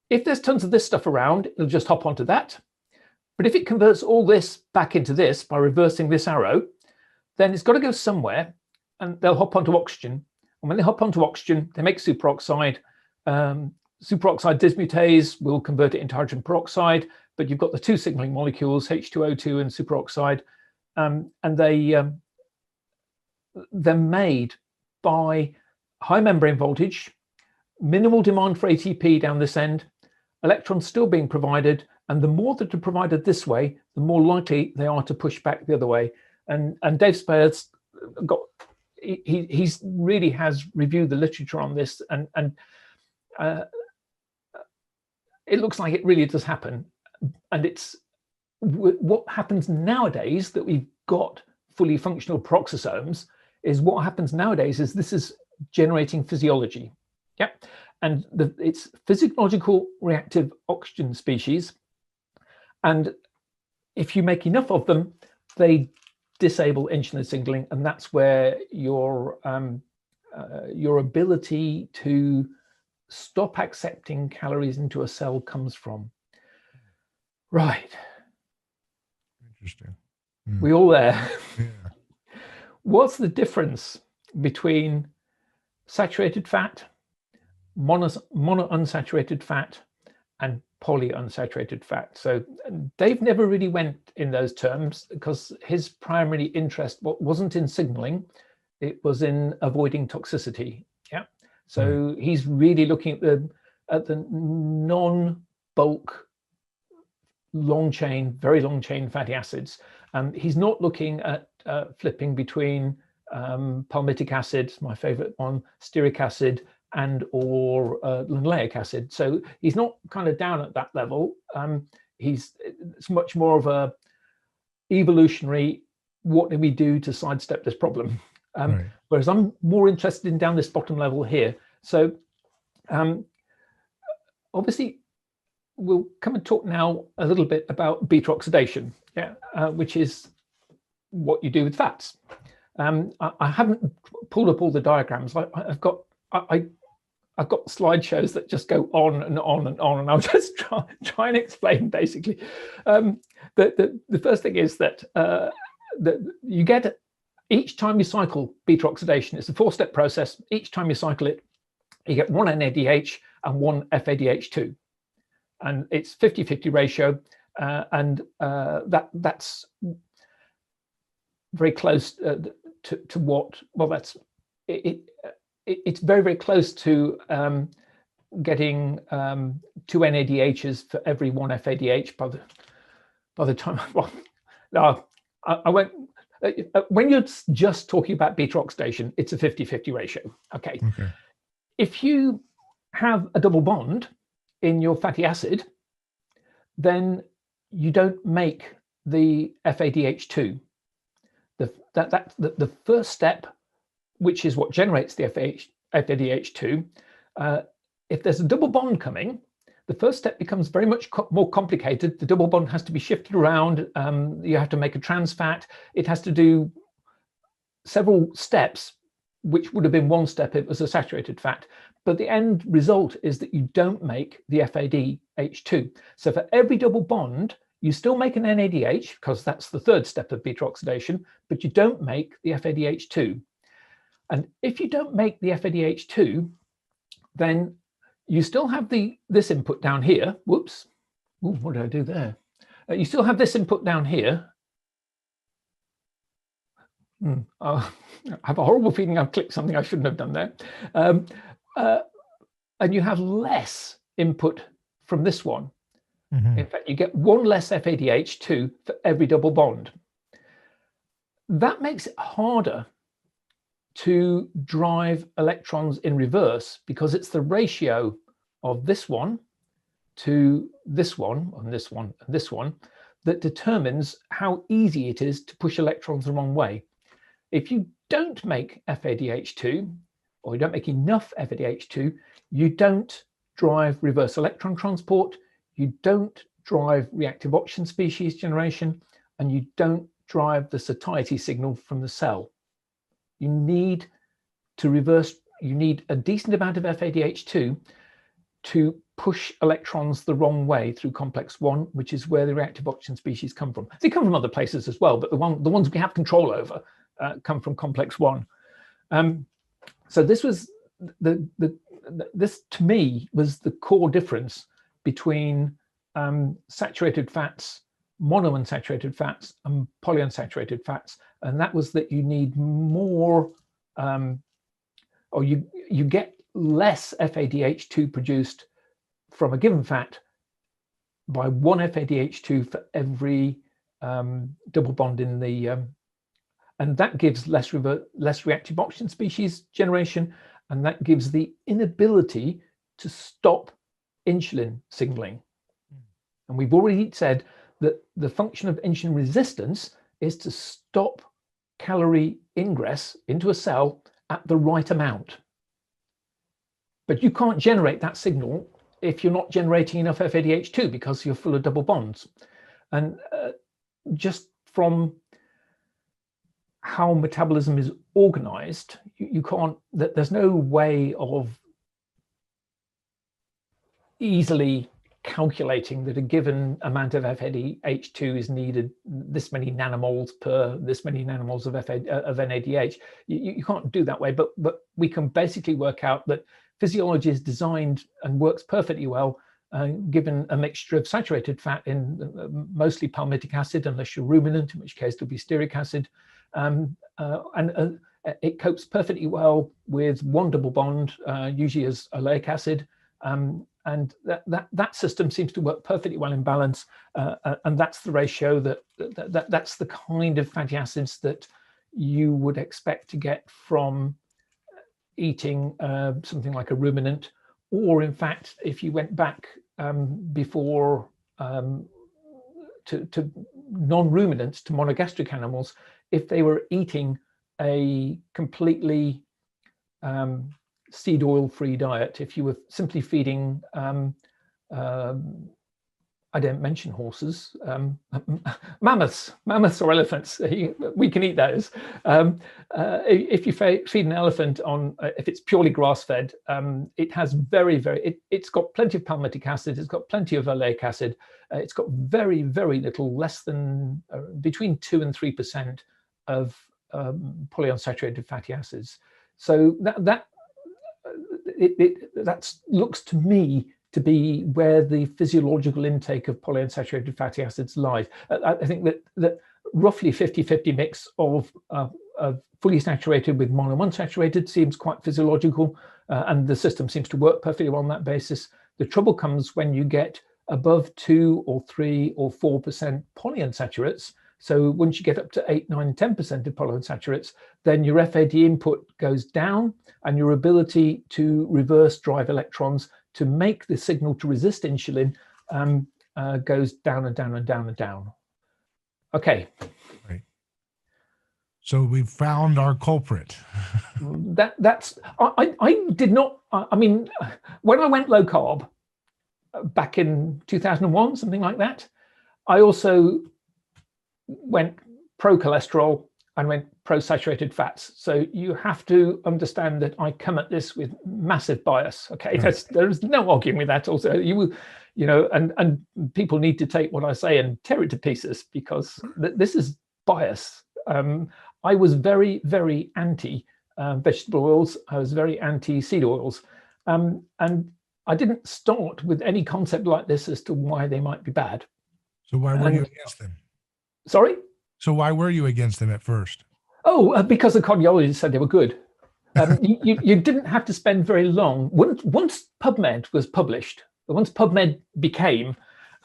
If there's tons of this stuff around, it'll just hop onto that. But if it converts all this back into this by reversing this arrow, then it's got to go somewhere, and they'll hop onto oxygen. And when they hop onto oxygen, they make superoxide. Superoxide dismutase will convert it into hydrogen peroxide, but you've got the two signaling molecules, H2O2 and superoxide, and they're made by high membrane voltage, minimal demand for ATP down this end, electrons still being provided, and the more that are provided this way, the more likely they are to push back the other way. And Dave Speier's got, he's really has reviewed the literature on this, and it looks like it really does happen. And it's what happens nowadays that we've got fully functional peroxisomes, is what happens nowadays is this is generating physiology. Yeah. And it's physiological reactive oxygen species. And if you make enough of them, they disable insulin signaling. And that's where your ability to stop accepting calories into a cell comes from. Right. Interesting. We all there? Yeah. What's the difference between saturated fat, monounsaturated fat, and polyunsaturated fat? So Dave never really went in those terms because his primary interest wasn't in signaling, it was in avoiding toxicity. Yeah. So he's really looking at the non-bulk, long chain, very long chain fatty acids. He's not looking at flipping between palmitic acid, my favorite one, stearic acid, and or linoleic acid. So he's not kind of down at that level. It's much more of a evolutionary, what do we do to sidestep this problem? Whereas I'm more interested in down this bottom level here. So obviously we'll come and talk now a little bit about beta oxidation, which is what you do with fats. I haven't pulled up all the diagrams. I've got slideshows that just go on and on and on, and I'll just try and explain basically. The first thing is that you get, each time you cycle beta oxidation, it's a 4-step process. Each time you cycle it, you get one NADH and one FADH2. And it's 50-50 ratio, and that's very close to what, well, that's it's very, very close to getting 2 NADHs for every 1 FADH by the time, well, no, I won't. When you're just talking about beta oxidation, it's a 50-50 ratio. Okay. If you have a double bond in your fatty acid, then you don't make the FADH2. The first step, which is what generates the FADH2, if there's a double bond coming, the first step becomes very much more complicated. The double bond has to be shifted around. You have to make a trans fat. It has to do several steps, which would have been one step if it was a saturated fat. But the end result is that you don't make the FADH2. So for every double bond, you still make an NADH, because that's the third step of beta oxidation, but you don't make the FADH2. And if you don't make the FADH2, then you still have this input down here. Whoops. Ooh, what did I do there? You still have this input down here. I have a horrible feeling I've clicked something I shouldn't have done there. And you have less input from this one. In fact, you get one less FADH2 for every double bond. That makes it harder to drive electrons in reverse, because it's the ratio of this one to this one, and this one, and this one, that determines how easy it is to push electrons the wrong way. If you don't make FADH2, or you don't make enough FADH2, you don't drive reverse electron transport, you don't drive reactive oxygen species generation, and you don't drive the satiety signal from the cell. You need to reverse, you need a decent amount of FADH2 to push electrons the wrong way through complex 1, which is where the reactive oxygen species come from. They come from other places as well, but the ones we have control over come from complex 1. So this was this to me was the core difference between saturated fats, monounsaturated fats, and polyunsaturated fats, and that was that you need more, or you get less FADH2 produced from a given fat by 1 FADH2 for every double bond in the, and that gives less reactive oxygen species generation, and that gives the inability to stop insulin signaling. And we've already said that the function of insulin resistance is to stop calorie ingress into a cell at the right amount. But you can't generate that signal if you're not generating enough FADH2 because you're full of double bonds. And just from how metabolism is organized, you can't, there's no way of easily calculating that a given amount of FADH2 is needed, this many nanomoles per this many nanomoles of NADH. You can't do that way, but we can basically work out that physiology is designed and works perfectly well given a mixture of saturated fat in mostly palmitic acid, unless you're ruminant, in which case there'll be stearic acid. And it copes perfectly well with one double bond, usually as oleic acid. And that system seems to work perfectly well in balance. And that's the ratio that's the kind of fatty acids that you would expect to get from eating something like a ruminant, or in fact, if you went back before to non-ruminants, to monogastric animals, if they were eating a completely seed oil free diet, if you were simply feeding I don't mention horses, mammoths or elephants, we can eat those. If you feed an elephant on, if it's purely grass-fed, it has it's got plenty of palmitic acid, it's got plenty of oleic acid, it's got very, very little, less than between 2 and 3% of polyunsaturated fatty acids. So that looks to me to be where the physiological intake of polyunsaturated fatty acids lies. I think that roughly 50-50 mix of fully saturated with monounsaturated seems quite physiological, and the system seems to work perfectly well on that basis. The trouble comes when you get above 2 or 3 or 4% polyunsaturates. So once you get up to 8, 9, 10% of polyunsaturates, then your FAD input goes down, and your ability to reverse drive electrons to make the signal to resist insulin goes down and down and down and down. Okay. Right. So we've found our culprit. I did not, I mean, when I went low carb back in 2001, something like that, I also went pro cholesterol and went pro saturated fats. So you have to understand that I come at this with massive bias. Okay, right. There's no arguing with that. Also, you know, and people need to take what I say and tear it to pieces, because this is bias. I was very, very anti vegetable oils. I was very anti seed oils, and I didn't start with any concept like this as to why they might be bad. So why were you against them? Sorry? So why were you against them at first? Oh, because the cardiologist said they were good. You didn't have to spend very long. Once PubMed was published, once PubMed became,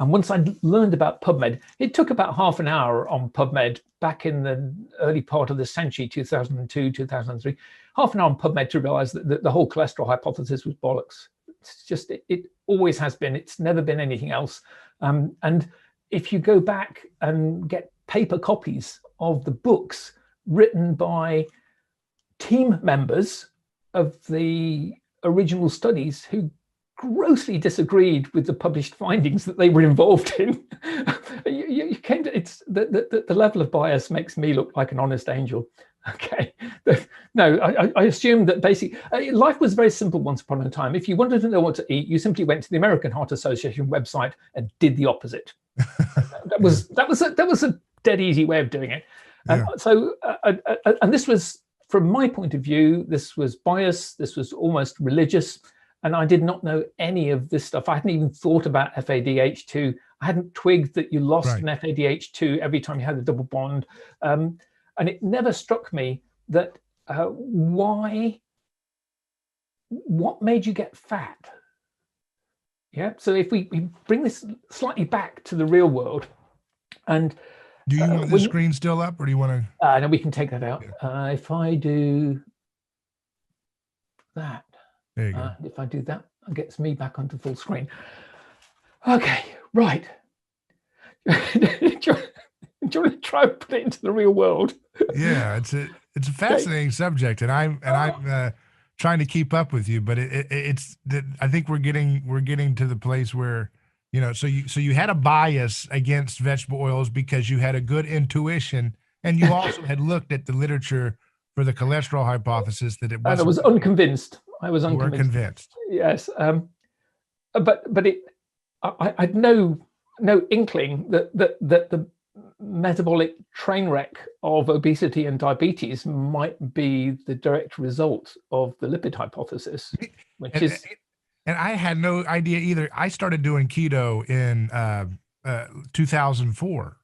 and once I learned about PubMed, it took about half an hour on PubMed back in the early part of the century, 2002, 2003, half an hour on PubMed to realize that the whole cholesterol hypothesis was bollocks. It's just, it always has been. It's never been anything else. And if you go back and get paper copies of the books written by team members of the original studies who grossly disagreed with the published findings that they were involved in, you came to, it's the level of bias makes me look like an honest angel. Okay, no, I assume that basically life was very simple once upon a time. If you wanted to know what to eat, you simply went to the American Heart Association website and did the opposite. That was a dead easy way of doing it. Yeah. So, and this was, from my point of view, this was bias. This was almost religious, and I did not know any of this stuff. I hadn't even thought about FADH2. I hadn't twigged that you lost an FADH2 every time you had a double bond. And it never struck me that what made you get fat? Yeah. So if we bring this slightly back to the real world, and do you want the screen still up, or do you want to? No, we can take that out. Yeah. If I do that, there you go. If I do that, it gets me back onto full screen. Okay, right. Do you want to try and put it into the real world? Yeah, it's a fascinating subject, and I'm trying to keep up with you, but I think we're getting to the place where, so you had a bias against vegetable oils because you had a good intuition, and you also had looked at the literature for the cholesterol hypothesis that it And I wasn't. was unconvinced. You weren't convinced. Yes, but I had no inkling that the metabolic train wreck of obesity and diabetes might be the direct result of the lipid hypothesis, which And, is. and I had no idea either. I started doing keto in 2004.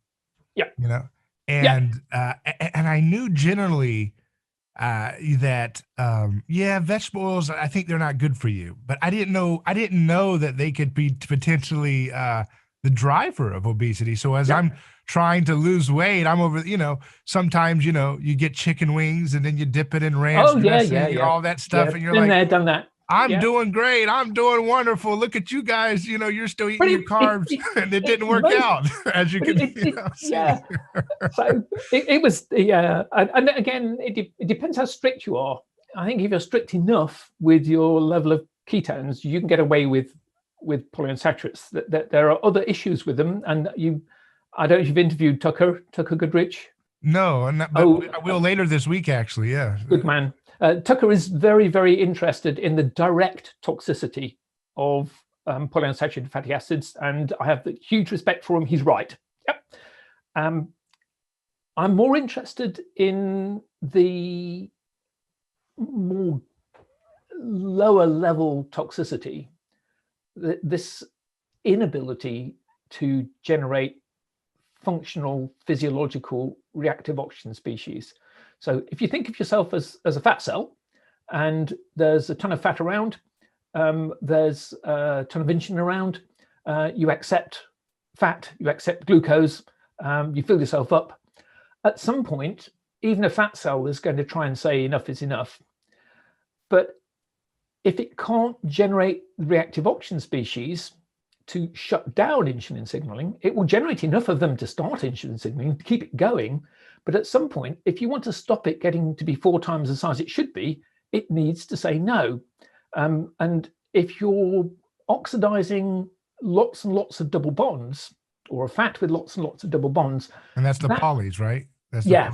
Yeah. Yeah. And I knew generally that vegetable oils, I think they're not good for you, but I didn't know that they could be potentially the driver of obesity. So as I'm trying to lose weight, I'm over, sometimes, you get chicken wings and then you dip it in ranch dressing, all that stuff. And you're been like, there, done that. I'm doing great. I'm doing wonderful. Look at you guys. You're still eating your carbs, and it didn't work out, as you can see. Yeah. So it was, and again, it depends how strict you are. I think if you're strict enough with your level of ketones, you can get away with polyunsaturates. That there are other issues with them, and I don't know if you've interviewed Tucker Goodrich. No, but I will later this week, actually. Yeah. Good man. Tucker is very, very interested in the direct toxicity of polyunsaturated fatty acids, and I have huge respect for him. He's right. Yep. I'm more interested in the more lower level toxicity, this inability to generate functional physiological reactive oxygen species. So if you think of yourself as a fat cell, and there's a ton of fat around, there's a ton of insulin around, you accept fat, you accept glucose, you fill yourself up. At some point, even a fat cell is going to try and say enough is enough. But if it can't generate reactive oxygen species to shut down insulin signaling, it will generate enough of them to start insulin signaling, to keep it going. But at some point, if you want to stop it getting to be 4 times the size it should be, it needs to say no. And if you're oxidizing lots and lots of double bonds, or a fat with lots and lots of double bonds. And that's the polys, right? That's yeah.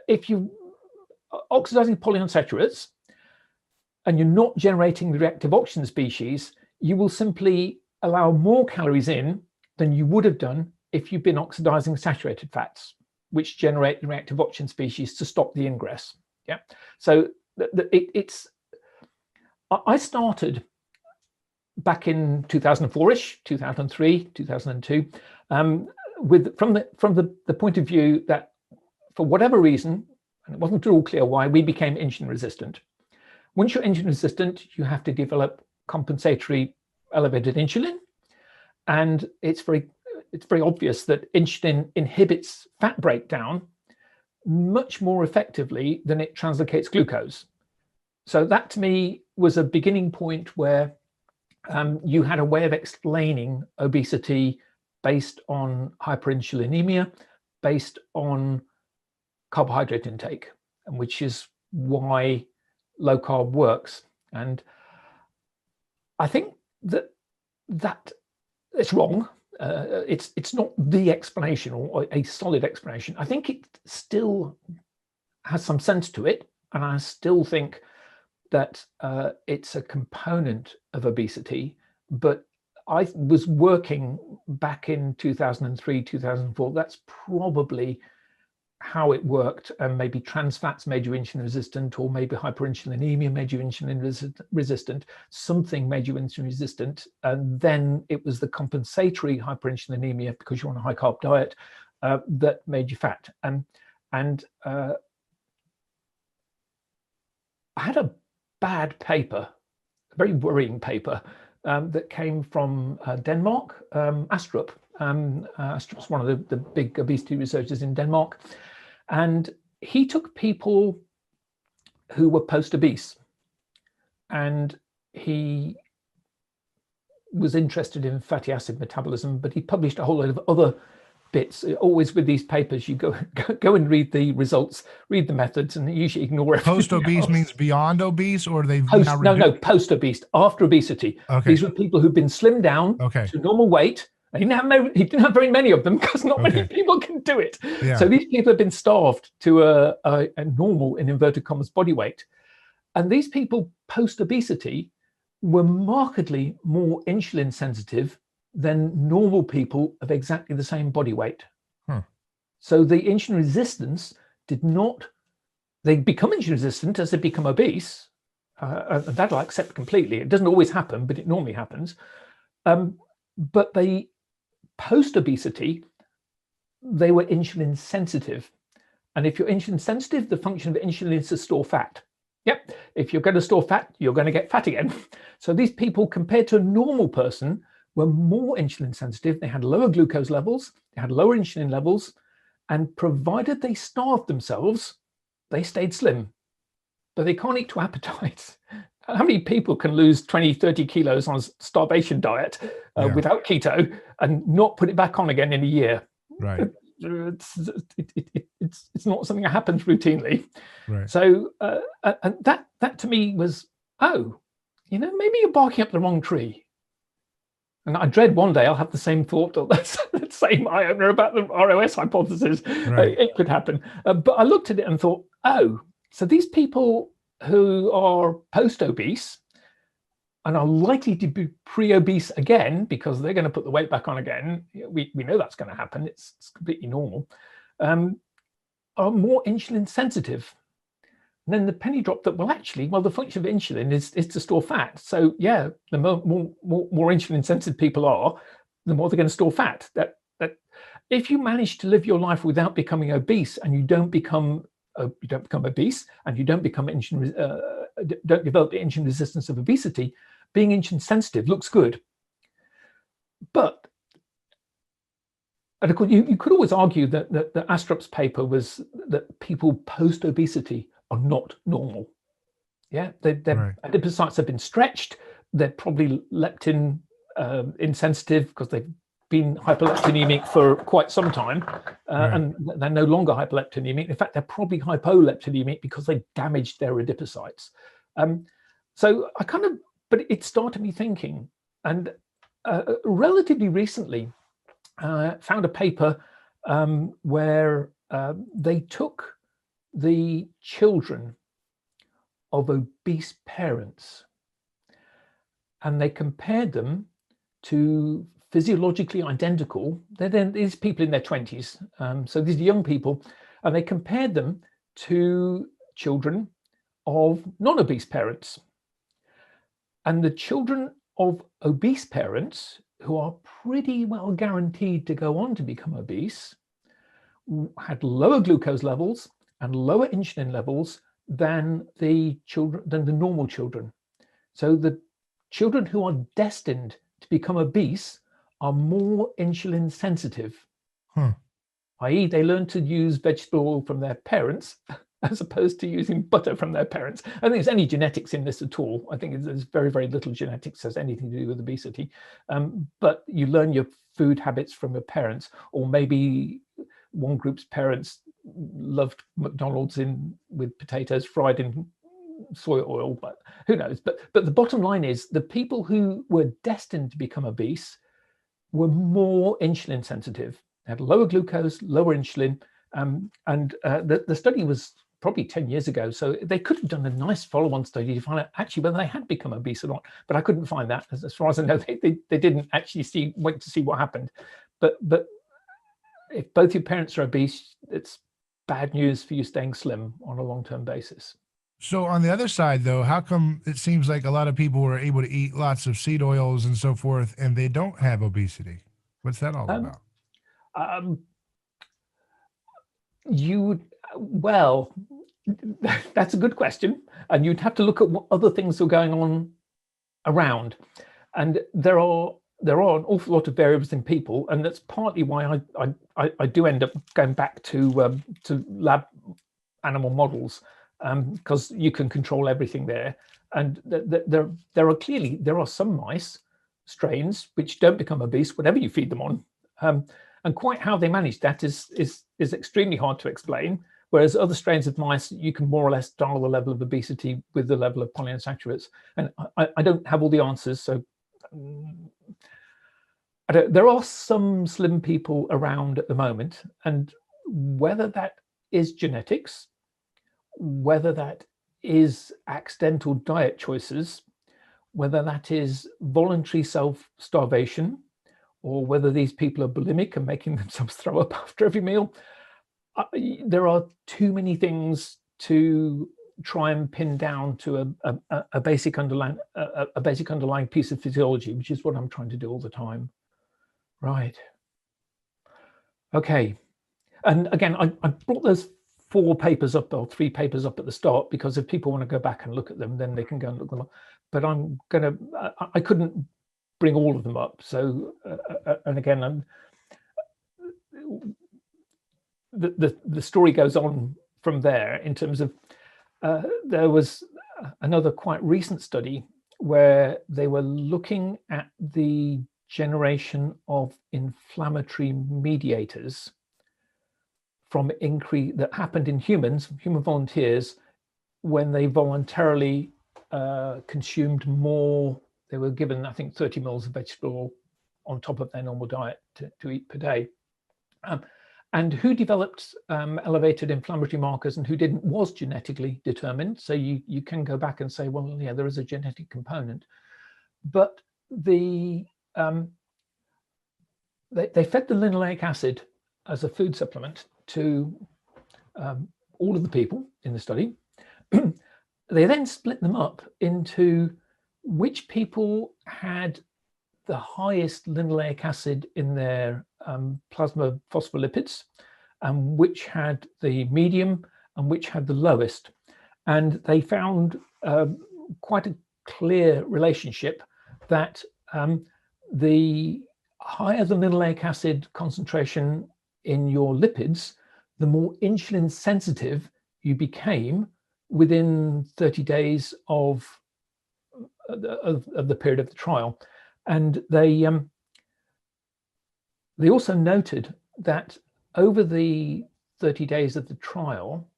If you oxidizing polyunsaturates and you're not generating the reactive oxygen species, you will simply allow more calories in than you would have done if you've been oxidizing saturated fats, which generate the reactive oxygen species to stop the ingress. Yeah. So I started back in 2004-ish, 2003, 2002, from the point of view that for whatever reason, and it wasn't at all clear why, we became insulin resistant. Once you're insulin resistant, you have to develop compensatory elevated insulin, and it's very obvious that insulin inhibits fat breakdown much more effectively than it translocates glucose. So that to me was a beginning point where you had a way of explaining obesity based on hyperinsulinemia, based on carbohydrate intake, and which is why low carb works. And I think that it's wrong. It's not the explanation or a solid explanation. I think it still has some sense to it, and I still think that it's a component of obesity. But I was working back in 2003, 2004. That's probably how it worked, and maybe trans fats made you insulin resistant, or maybe hyperinsulinemia made you insulin resistant, something made you insulin resistant, and then it was the compensatory hyperinsulinemia because you're on a high carb diet that made you fat. And I had a bad paper, a very worrying paper that came from Denmark, Astrup. Astrup's one of the big obesity researchers in Denmark. And he took people who were post-obese, and he was interested in fatty acid metabolism, but he published a whole lot of other bits. Always with these papers, you go and read the results, read the methods, and usually ignore everything. Post-obese means beyond obese, or they've post-obese, after obesity. Okay. These were people who've been slimmed down to normal weight. He didn't have very many of them because not many people can do it. Yeah. So these people have been starved to a normal, in inverted commas, body weight. And these people post-obesity were markedly more insulin sensitive than normal people of exactly the same body weight. So the insulin resistance they become insulin resistant as they become obese. That I'll accept completely. It doesn't always happen, but it normally happens. But they, post-obesity, they were insulin sensitive. And if you're insulin sensitive, the function of insulin is to store fat. Yep. If you're going to store fat, you're going to get fat again. So these people, compared to a normal person, were more insulin sensitive. They had lower glucose levels, they had lower insulin levels, and provided they starved themselves, they stayed slim. But they can't eat to appetites. How many people can lose 20, 30 kilos on a starvation diet without keto and not put it back on again in a year? Right. It's not something that happens routinely. Right. So and that to me was, maybe you're barking up the wrong tree. And I dread one day I'll have the same thought or that same eye opener about the ROS hypothesis. Right. It could happen. But I looked at it and thought, so these people who are post-obese and are likely to be pre-obese again because they're going to put the weight back on again, we know that's going to happen, it's completely normal, are more insulin sensitive. And then the penny dropped that, the function of insulin is to store fat. So yeah, the more insulin sensitive people are, the more they're going to store fat. That if you manage to live your life without becoming obese and you don't become obese and you don't become don't develop the insulin resistance of obesity, being insulin sensitive looks good. But, and of course, you could always argue that the Astrup's paper was that people post-obesity are not normal. Yeah, their adipocytes have been stretched. They're probably leptin insensitive because they've been hyperleptinemic for quite some time, and they're no longer hyperleptinemic. In fact, they're probably hypoleptinemic because they damaged their adipocytes. So but it started me thinking, and relatively recently, found a paper where they took the children of obese parents and they compared them to physiologically identical, these people in their 20s, so these young people, and they compared them to children of non-obese parents. And the children of obese parents, who are pretty well guaranteed to go on to become obese, had lower glucose levels and lower insulin levels than the normal children. So the children who are destined to become obese are more insulin sensitive, i.e. they learn to use vegetable oil from their parents as opposed to using butter from their parents. I don't think there's any genetics in this at all. I think there's very, very little genetics has anything to do with obesity. But you learn your food habits from your parents, or maybe one group's parents loved McDonald's with potatoes fried in soy oil, but who knows? But the bottom line is the people who were destined to become obese were more insulin sensitive, had lower glucose, lower insulin, and the study was probably 10 years ago. So they could have done a nice follow-on study to find out actually whether they had become obese or not. But I couldn't find that. As far as I know, they didn't actually wait to see what happened. But if both your parents are obese, it's bad news for you staying slim on a long-term basis. So on the other side, though, how come it seems like a lot of people were able to eat lots of seed oils and so forth, and they don't have obesity? What's that all about? That's a good question, and you'd have to look at what other things are going on around, and there are an awful lot of variables in people, and that's partly why I do end up going back to lab animal models, because you can control everything there, and there are some mice strains which don't become obese whatever you feed them on, And quite how they manage that is extremely hard to explain. Whereas other strains of mice, you can more or less dial the level of obesity with the level of polyunsaturates. And I don't have all the answers, so there are some slim people around at the moment, and whether that is genetics, whether that is accidental diet choices, whether that is voluntary self-starvation, or whether these people are bulimic and making themselves throw up after every meal, there are too many things to try and pin down to a basic underlying piece of physiology, which is what I'm trying to do all the time. Right. Okay. And again, I brought those 4 papers up, or 3 papers up at the start, because if people want to go back and look at them, then they can go and look them up. But I couldn't bring all of them up. So, and again, the story goes on from there in terms of, there was another quite recent study where they were looking at the generation of inflammatory mediators from increase that happened in human volunteers when they voluntarily consumed more. They were given, I think, 30 mils of vegetable oil on top of their normal diet to eat per day. And who developed elevated inflammatory markers and who didn't was genetically determined. So you can go back and say, well, yeah, there is a genetic component. But they fed the linoleic acid as a food supplement to all of the people in the study. They then split them up into which people had the highest linoleic acid in their plasma phospholipids, and which had the medium and which had the lowest. And they found quite a clear relationship that the higher the linoleic acid concentration in your lipids, the more insulin sensitive you became within 30 days of the period of the trial. And they also noted that over the 30 days of the trial,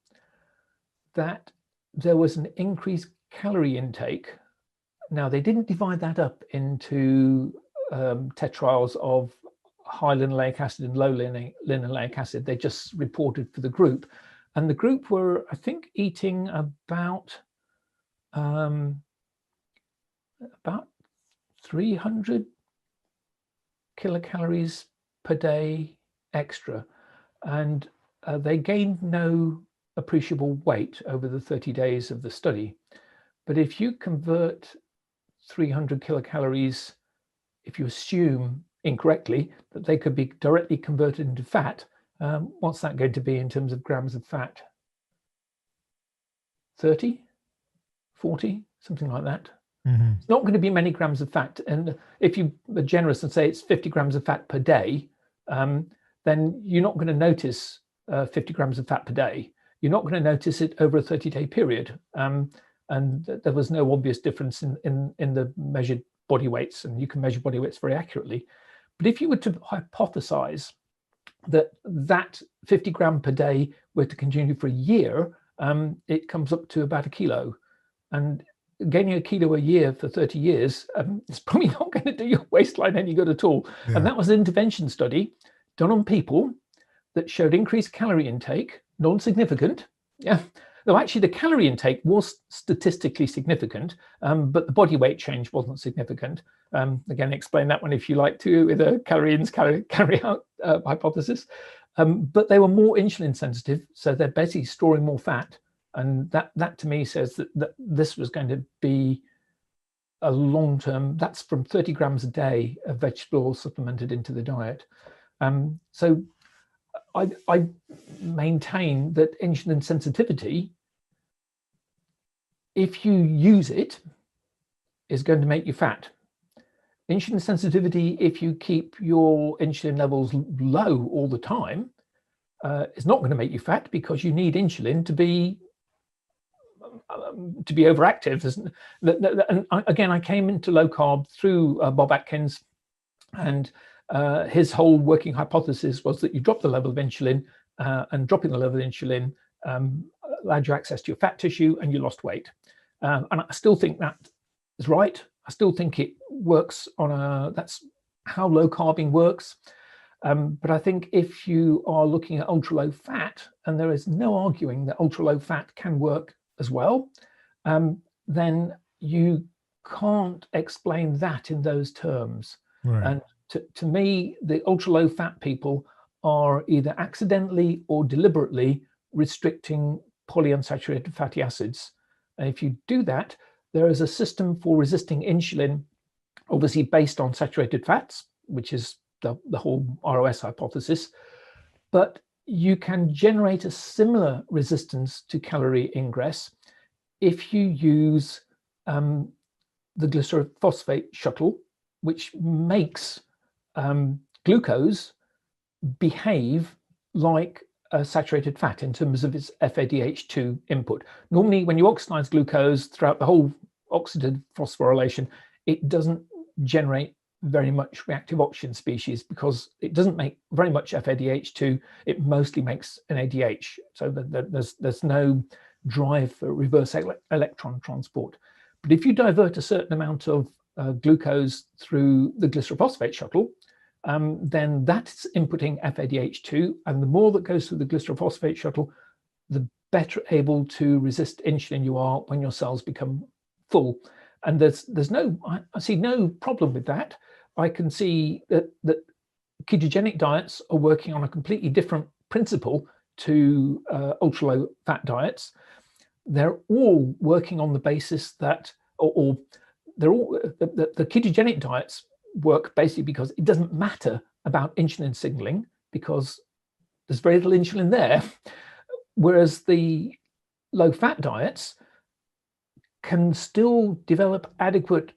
that there was an increased calorie intake. Now, they didn't divide that up into tetrials of high linoleic acid and low linoleic acid. They just reported for the group. And the group were, I think, eating about 300 kilocalories per day extra. And they gained no appreciable weight over the 30 days of the study. But if you convert 300 kilocalories, if you assume incorrectly that they could be directly converted into fat, what's that going to be in terms of grams of fat? 30, 40, something like that. Mm-hmm. It's not going to be many grams of fat. And if you are generous and say it's 50 grams of fat per day, then you're not going to notice 50 grams of fat per day. You're not going to notice it over a 30-day period. And there was no obvious difference in the measured body weights, and you can measure body weights very accurately. But if you were to hypothesize that 50 gram per day were to continue for a year, it comes up to about a kilo. And gaining a kilo a year for 30 years, it's probably not going to do your waistline any good at all. Yeah. And that was an intervention study done on people that showed increased calorie intake, non-significant. Yeah. Though actually the calorie intake was statistically significant, but the body weight change wasn't significant. Again, explain that one if you like to, with a calorie in, calorie out hypothesis. But they were more insulin sensitive, so they're basically storing more fat. And that to me says that this was going to be a long-term, that's from 30 grams a day of vegetable oil supplemented into the diet. So I maintain that insulin sensitivity, if you use it, is going to make you fat. Insulin sensitivity, if you keep your insulin levels low all the time, is not going to make you fat, because you need insulin to be overactive. And again, I came into low carb through Bob Atkins, and his whole working hypothesis was that you drop the level of insulin, and dropping the level of insulin allowed you access to your fat tissue and you lost weight. And I still think that is right. I still think it works that's how low carbing works. But I think if you are looking at ultra low fat, and there is no arguing that ultra low fat can work as well, then you can't explain that in those terms. Right. And to me, the ultra low fat people are either accidentally or deliberately restricting polyunsaturated fatty acids. And if you do that, there is a system for resisting insulin, obviously based on saturated fats, which is the whole ROS hypothesis. But you can generate a similar resistance to calorie ingress if you use the glycerophosphate shuttle, which makes glucose behave like a saturated fat in terms of its FADH2 input. Normally, when you oxidize glucose throughout the whole oxidative phosphorylation, it doesn't generate very much reactive oxygen species because it doesn't make very much FADH2. It mostly makes NADH. So there's no drive for reverse electron transport. But if you divert a certain amount of glucose through the glycerophosphate shuttle, then that's inputting FADH2, and the more that goes through the glycerophosphate shuttle, the better able to resist insulin you are when your cells become full. And there's no, I see no problem with that. I can see that ketogenic diets are working on a completely different principle to ultra low fat diets. They're all working on the basis that, or they're all, the ketogenic diets work basically because it doesn't matter about insulin signaling because there's very little insulin there, whereas the low fat diets can still develop adequate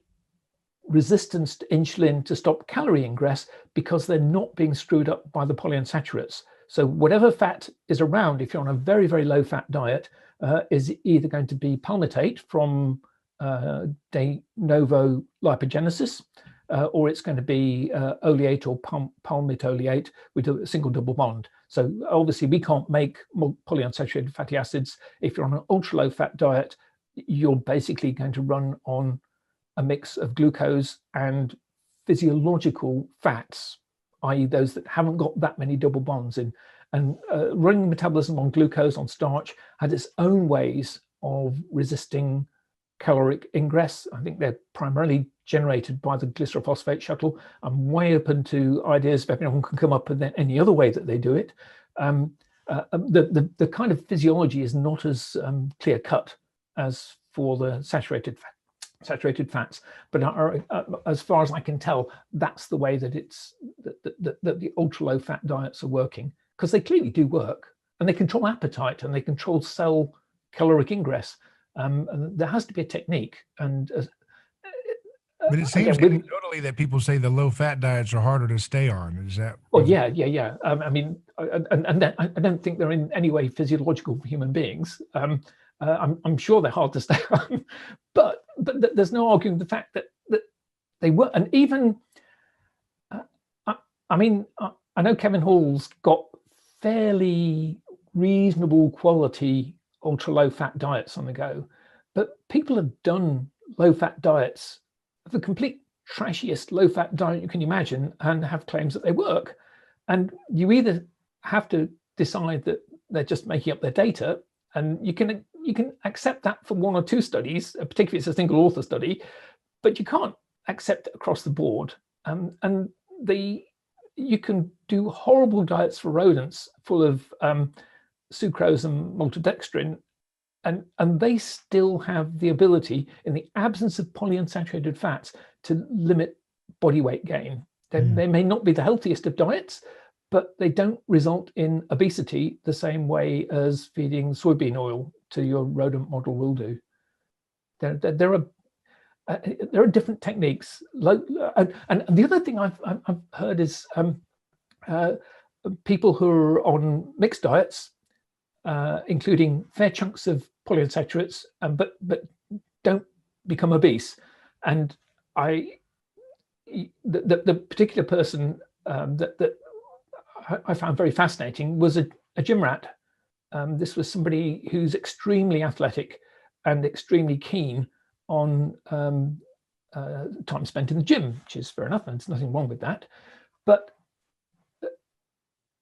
resistance to insulin to stop calorie ingress because they're not being screwed up by the polyunsaturates. So whatever fat is around, if you're on a very, very low fat diet, is either going to be palmitate from de novo lipogenesis, or it's going to be oleate or palmitoleate with a single double bond. So obviously we can't make polyunsaturated fatty acids. If you're on an ultra low fat diet, you're basically going to run on a mix of glucose and physiological fats, i.e. those that haven't got that many double bonds in. And running metabolism on glucose, on starch, had its own ways of resisting caloric ingress. I think they're primarily generated by the glycerophosphate shuttle. I'm way open to ideas if anyone can come up with any other way that they do it. The kind of physiology is not as clear cut as for the saturated fats, but as far as I can tell, that's the way that that the ultra low fat diets are working, because they clearly do work, and they control appetite and they control cell caloric ingress. And there has to be a technique. And but it seems anecdotally that people say the low fat diets are harder to stay on. Is that? Well, yeah. I mean, and I don't think they're in any way physiological for human beings. I'm sure they're hard to stay on, but there's no arguing the fact that they were. And even, I mean, I know Kevin Hall's got fairly reasonable quality ultra low fat diets on the go, but people have done low fat diets, the complete trashiest low fat diet you can imagine, and have claims that they work. And you either have to decide that they're just making up their data, and you can accept that for one or two studies, particularly if it's a single author study, but you can't accept it across the board. And you can do horrible diets for rodents full of sucrose and maltodextrin, and they still have the ability, in the absence of polyunsaturated fats, to limit body weight gain. They may not be the healthiest of diets, but they don't result in obesity the same way as feeding soybean oil to your rodent model will do. There are different techniques. And the other thing I've heard is people who are on mixed diets, including fair chunks of polyunsaturates, but don't become obese. And the particular person that I found very fascinating was a gym rat. This was somebody who's extremely athletic and extremely keen on time spent in the gym, which is fair enough, and there's nothing wrong with that. But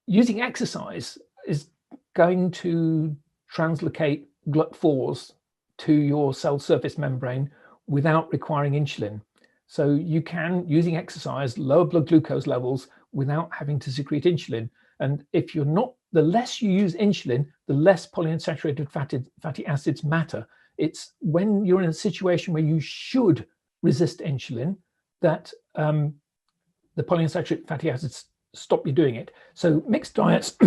using exercise is going to translocate GLUT4s to your cell surface membrane without requiring insulin. So you can, using exercise, lower blood glucose levels without having to secrete insulin. And if you're not, the less you use insulin, the less polyunsaturated fatty acids matter. It's when you're in a situation where you should resist insulin that the polyunsaturated fatty acids stop you doing it. So mixed diets,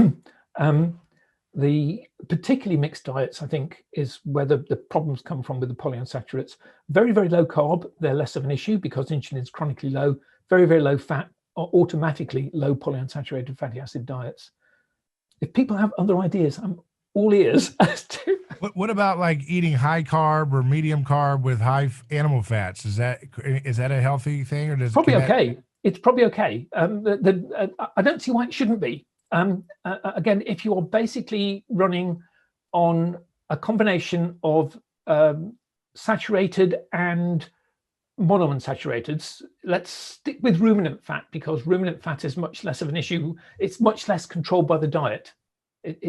the particularly mixed diets, I think, is where the problems come from with the polyunsaturates. Very, very low carb, they're less of an issue because insulin is chronically low. Very, very low fat, or automatically low polyunsaturated fatty acid diets. If people have other ideas, I'm all ears as to. What about like eating high carb or medium carb with high animal fats? Is that a healthy thing, or does probably okay? It's probably okay. I don't see why it shouldn't be. Again, if you are basically running on a combination of saturated and monounsaturated, let's stick with ruminant fat because ruminant fat is much less of an issue. It's much less controlled by the diet.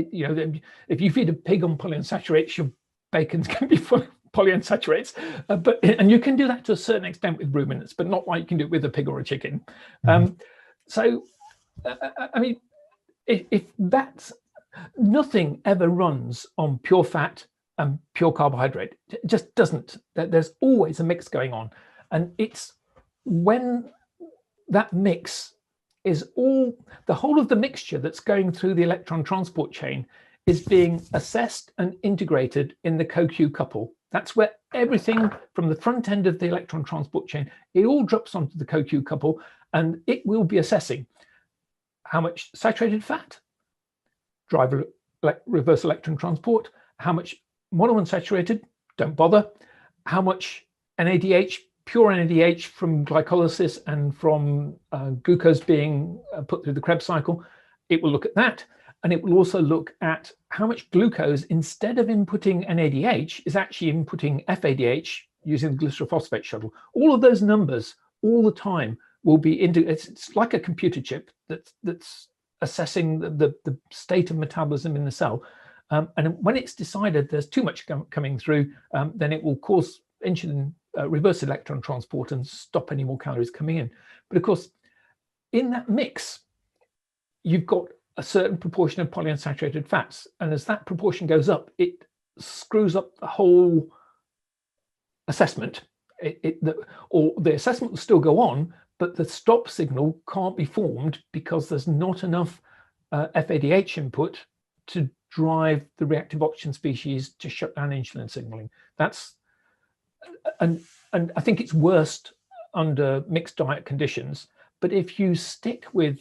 You know, if you feed a pig on polyunsaturates, your bacon's going to be full of polyunsaturates, and you can do that to a certain extent with ruminants, but not like you can do it with a pig or a chicken. So, I mean, if that's nothing ever runs on pure fat and pure carbohydrate, it just doesn't. There's always a mix going on, and it's when that mix is the whole of the mixture that's going through the electron transport chain is being assessed and integrated in the CoQ couple. That's where everything from the front end of the electron transport chain, it all drops onto the CoQ couple, and it will be assessing how much saturated fat, drive reverse electron transport, how much monounsaturated, don't bother, how much NADH, pure NADH from glycolysis and from glucose being put through the Krebs cycle. It will look at that, and it will also look at how much glucose, instead of inputting NADH, is actually inputting FADH using the glycerophosphate shuttle. All of those numbers all the time will be it's like a computer chip that's assessing the state of metabolism in the cell. And when it's decided there's too much coming through, then it will cause insulin reverse electron transport and stop any more calories coming in. But of course, in that mix, you've got a certain proportion of polyunsaturated fats. And as that proportion goes up, it screws up the whole assessment. Or the assessment will still go on, but the stop signal can't be formed because there's not enough FADH input to drive the reactive oxygen species to shut down insulin signaling. And I think it's worst under mixed diet conditions. But if you stick with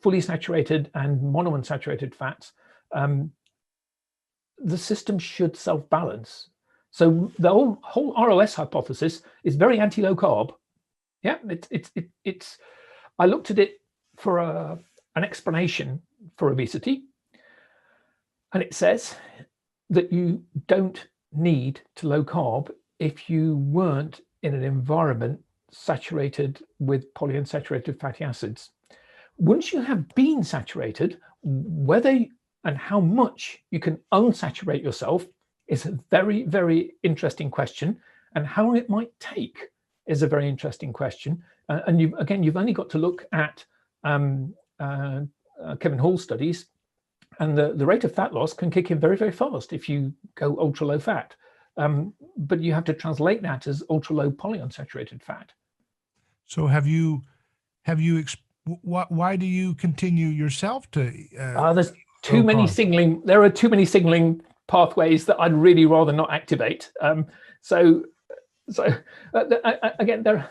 fully saturated and monounsaturated fats, the system should self-balance. So the whole ROS hypothesis is very anti-low carb. Yeah, it's. I looked at it for an explanation for obesity, and it says that you don't need to low carb if you weren't in an environment saturated with polyunsaturated fatty acids. Once you have been saturated, whether and how much you can unsaturate yourself is a very, very interesting question, and how long it might take is a very interesting question. And you've only got to look at Kevin Hall's studies, and the rate of fat loss can kick in very, very fast if you go ultra low fat. But you have to translate that as ultra low polyunsaturated fat. So why do you continue yourself to? There's too many signaling. There are too many signaling pathways that I'd really rather not activate. So again, there.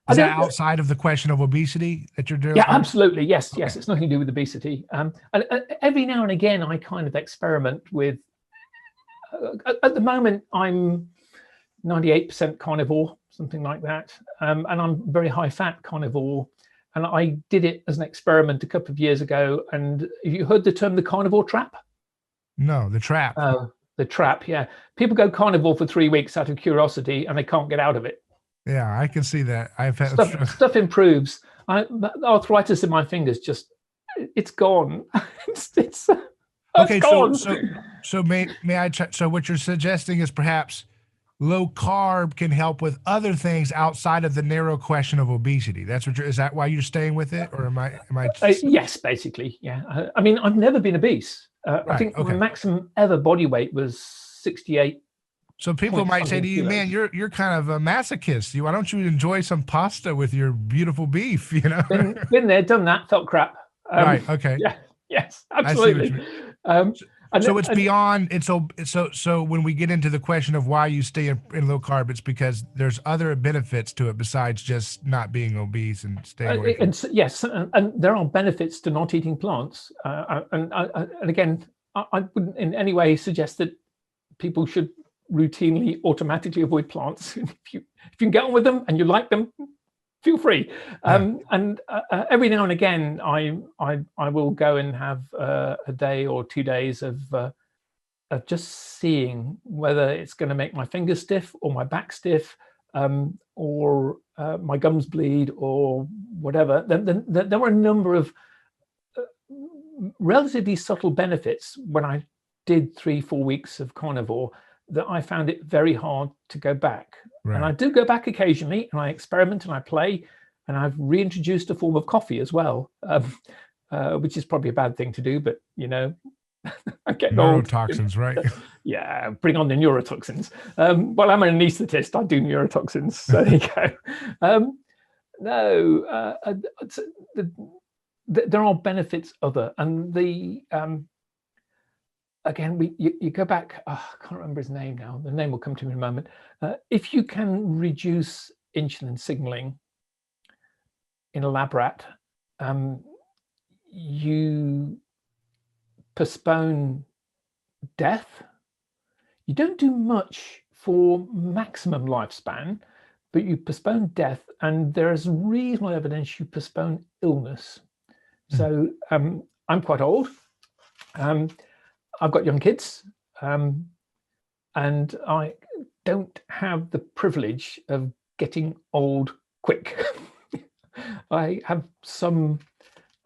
Is that outside of the question of obesity that you're doing? Yeah, absolutely. Yes, yes. It's nothing to do with obesity. And every now and again, I kind of experiment with. At the moment, I'm 98% carnivore, something like that, and I'm very high fat carnivore. and I did it as an experiment a couple of years ago. And have you heard the term the carnivore trap? No, the trap. The trap, yeah. People go carnivore for 3 weeks out of curiosity, and they can't get out of it. Yeah, I can see that. I've had stuff improves. Arthritis in my fingers it's gone. it's okay. gone. So may I? So what you're suggesting is perhaps low carb can help with other things outside of the narrow question of obesity. That's what is that why you're staying with it, or am I? Yes, basically, yeah. I mean, I've never been obese. I think my maximum ever body weight was 68. So people might say to you, "Man, you're kind of a masochist. Why don't you enjoy some pasta with your beautiful beef?" You know, been there, done that, felt crap. Right. Okay. Yeah. Yes. Absolutely. So it's beyond. It's so when we get into the question of why you stay in low carb, it's because there's other benefits to it besides just not being obese and staying away from yes, and there are benefits to not eating plants. And again, I wouldn't in any way suggest that people should routinely automatically avoid plants. If you can get on with them and you like them, feel free. And every now and again, I will go and have a day or 2 days of just seeing whether it's going to make my fingers stiff or my back stiff, or my gums bleed or whatever. There were a number of relatively subtle benefits when I did 3-4 weeks of carnivore that I found it very hard to go back. Right. And I do go back occasionally, and I experiment and I play, and I've reintroduced a form of coffee as well, which is probably a bad thing to do, but you know, I'm getting old. Neurotoxins, right? Yeah, bring on the neurotoxins. Well, I'm an anesthetist. I do neurotoxins. So there you go. There are benefits other, and the again, you go back. I can't remember his name now. The name will come to me in a moment. If you can reduce insulin signaling in a lab rat, you postpone death. You don't do much for maximum lifespan, but you postpone death, and there is reasonable evidence you postpone illness. So I'm quite old. I've got young kids, and I don't have the privilege of getting old quick. I have some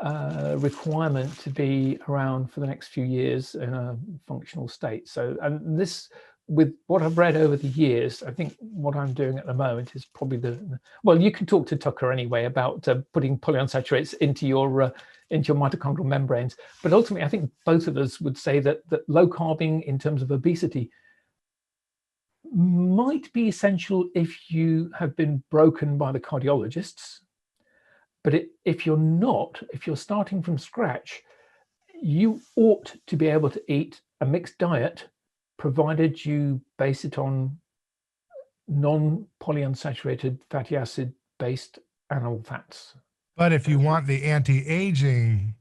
requirement to be around for the next few years in a functional state. So, and this, with what I've read over the years, I think what I'm doing at the moment is probably well, you can talk to Tucker anyway about putting polyunsaturates into your mitochondrial membranes. But ultimately, I think both of us would say that low carbing in terms of obesity might be essential if you have been broken by the cardiologists. But if you're not, if you're starting from scratch, you ought to be able to eat a mixed diet, provided you base it on non-polyunsaturated fatty acid based animal fats. But if you want the anti-aging,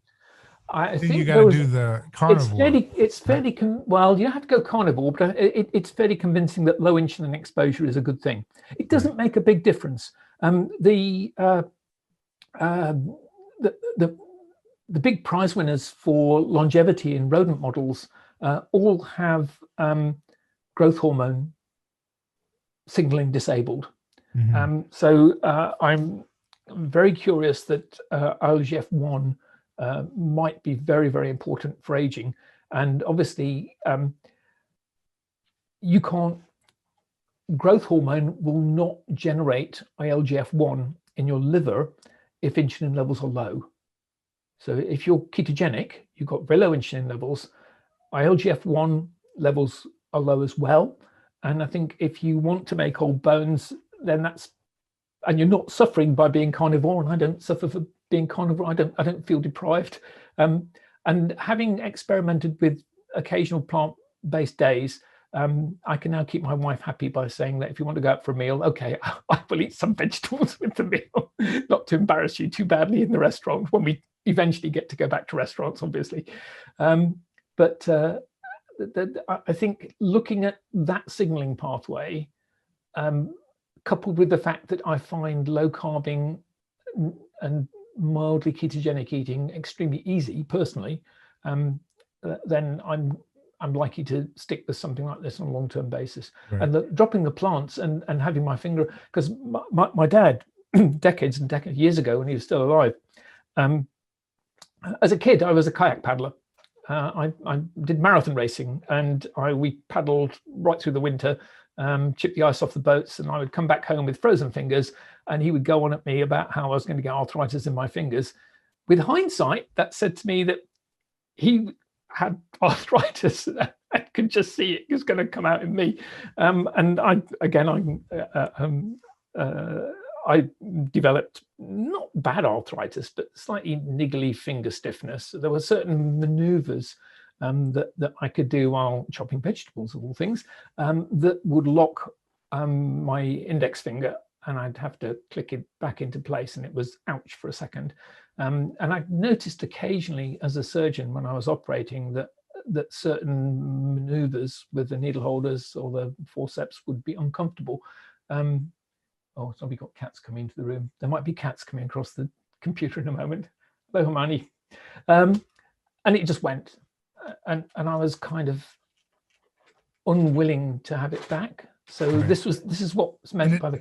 I then think you got to do the carnivore. It's fairly well, you have to go carnivore, but it's fairly convincing that low insulin exposure is a good thing. It doesn't make a big difference. The big prize winners for longevity in rodent models all have growth hormone signaling disabled. So I'm very curious that ILGF-1 might be very, very important for aging. And obviously, you can't, growth hormone will not generate ILGF-1 in your liver if insulin levels are low. So if you're ketogenic, you've got very low insulin levels, ILGF-1 levels are low as well. And I think if you want to make old bones, then that's, and you're not suffering by being carnivore, and I don't suffer for being carnivore, I don't feel deprived. And having experimented with occasional plant-based days, I can now keep my wife happy by saying that if you want to go out for a meal, okay, I will eat some vegetables with the meal, not to embarrass you too badly in the restaurant when we eventually get to go back to restaurants, obviously. But I think looking at that signaling pathway, coupled with the fact that I find low carbing and mildly ketogenic eating extremely easy personally, then I'm likely to stick with something like this on a long-term basis. Right. And dropping the plants and having my finger, because my dad, decades and decades years ago when he was still alive, as a kid, I was a kayak paddler. I did marathon racing, and we paddled right through the winter, chipped the ice off the boats, and I would come back home with frozen fingers, and he would go on at me about how I was going to get arthritis in my fingers. With hindsight, that said to me that he had arthritis. I could just see it was going to come out in me. And I developed not bad arthritis, but slightly niggly finger stiffness. There were certain maneuvers that I could do while chopping vegetables, of all things, that would lock my index finger, and I'd have to click it back into place, and it was ouch for a second. And I noticed occasionally as a surgeon when I was operating that certain maneuvers with the needle holders or the forceps would be uncomfortable. Oh, somebody got cats coming into the room. There might be cats coming across the computer in a moment. Hello, Hermione. And it just went. And I was kind of unwilling to have it back. So right. this is what's meant by the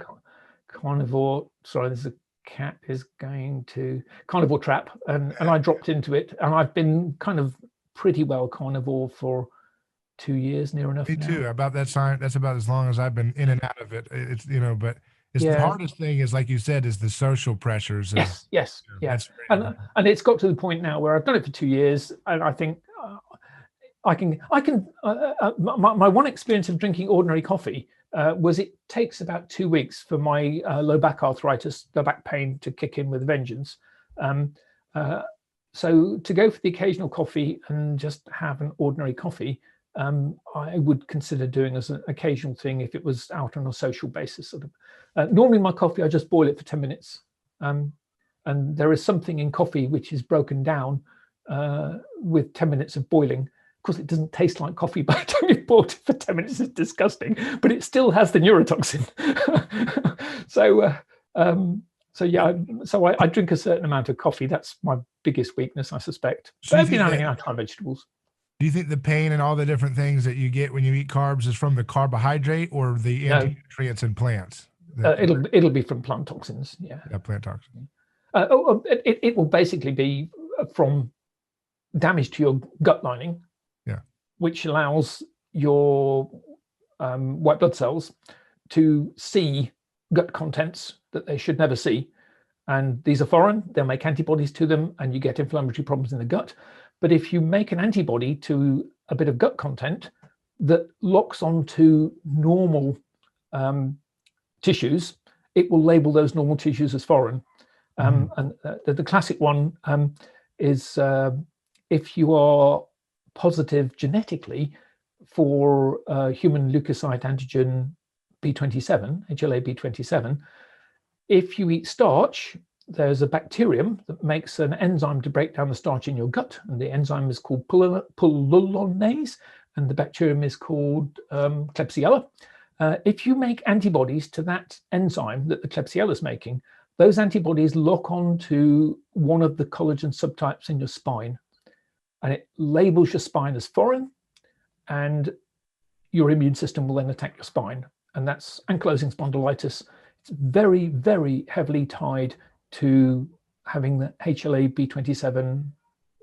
carnivore. Sorry, there's a cat is going to carnivore trap, and I dropped into it, and I've been kind of pretty well carnivore for 2 years, near enough. Me too. About that time, that's about as long as I've been in and out of it. It's but it's the hardest thing is, like you said, is the social pressures. Yes. And it's got to the point now where I've done it for 2 years, and I think I can. My one experience of drinking ordinary coffee was it takes about 2 weeks for my low back arthritis, low back pain to kick in with a vengeance. So to go for the occasional coffee and just have an ordinary coffee, I would consider doing as an occasional thing if it was out on a social basis. Sort of. Normally my coffee, I just boil it for 10 minutes. And there is something in coffee which is broken down with 10 minutes of boiling. Of course, it doesn't taste like coffee by the time you've boiled it for 10 minutes. It's disgusting, but it still has the neurotoxin. So I drink a certain amount of coffee. That's my biggest weakness, I suspect. So but every now and again, I try vegetables. Do you think the pain and all the different things that you get when you eat carbs is from the carbohydrate or the anti-nutrients in plants? It'll be from plant toxins. Yeah, plant toxins. It will basically be from damage to your gut lining, which allows your white blood cells to see gut contents that they should never see. And these are foreign, they'll make antibodies to them, and you get inflammatory problems in the gut. But if you make an antibody to a bit of gut content that locks onto normal tissues, it will label those normal tissues as foreign. And the classic one is if you are positive genetically for human leukocyte antigen B27, HLA-B27, if you eat starch, there's a bacterium that makes an enzyme to break down the starch in your gut, and the enzyme is called pullulonase, and the bacterium is called Klebsiella. If you make antibodies to that enzyme that the Klebsiella is making, those antibodies lock on to one of the collagen subtypes in your spine, and it labels your spine as foreign, and your immune system will then attack your spine, and that's ankylosing spondylitis. It's very, very heavily tied to having the HLA-B27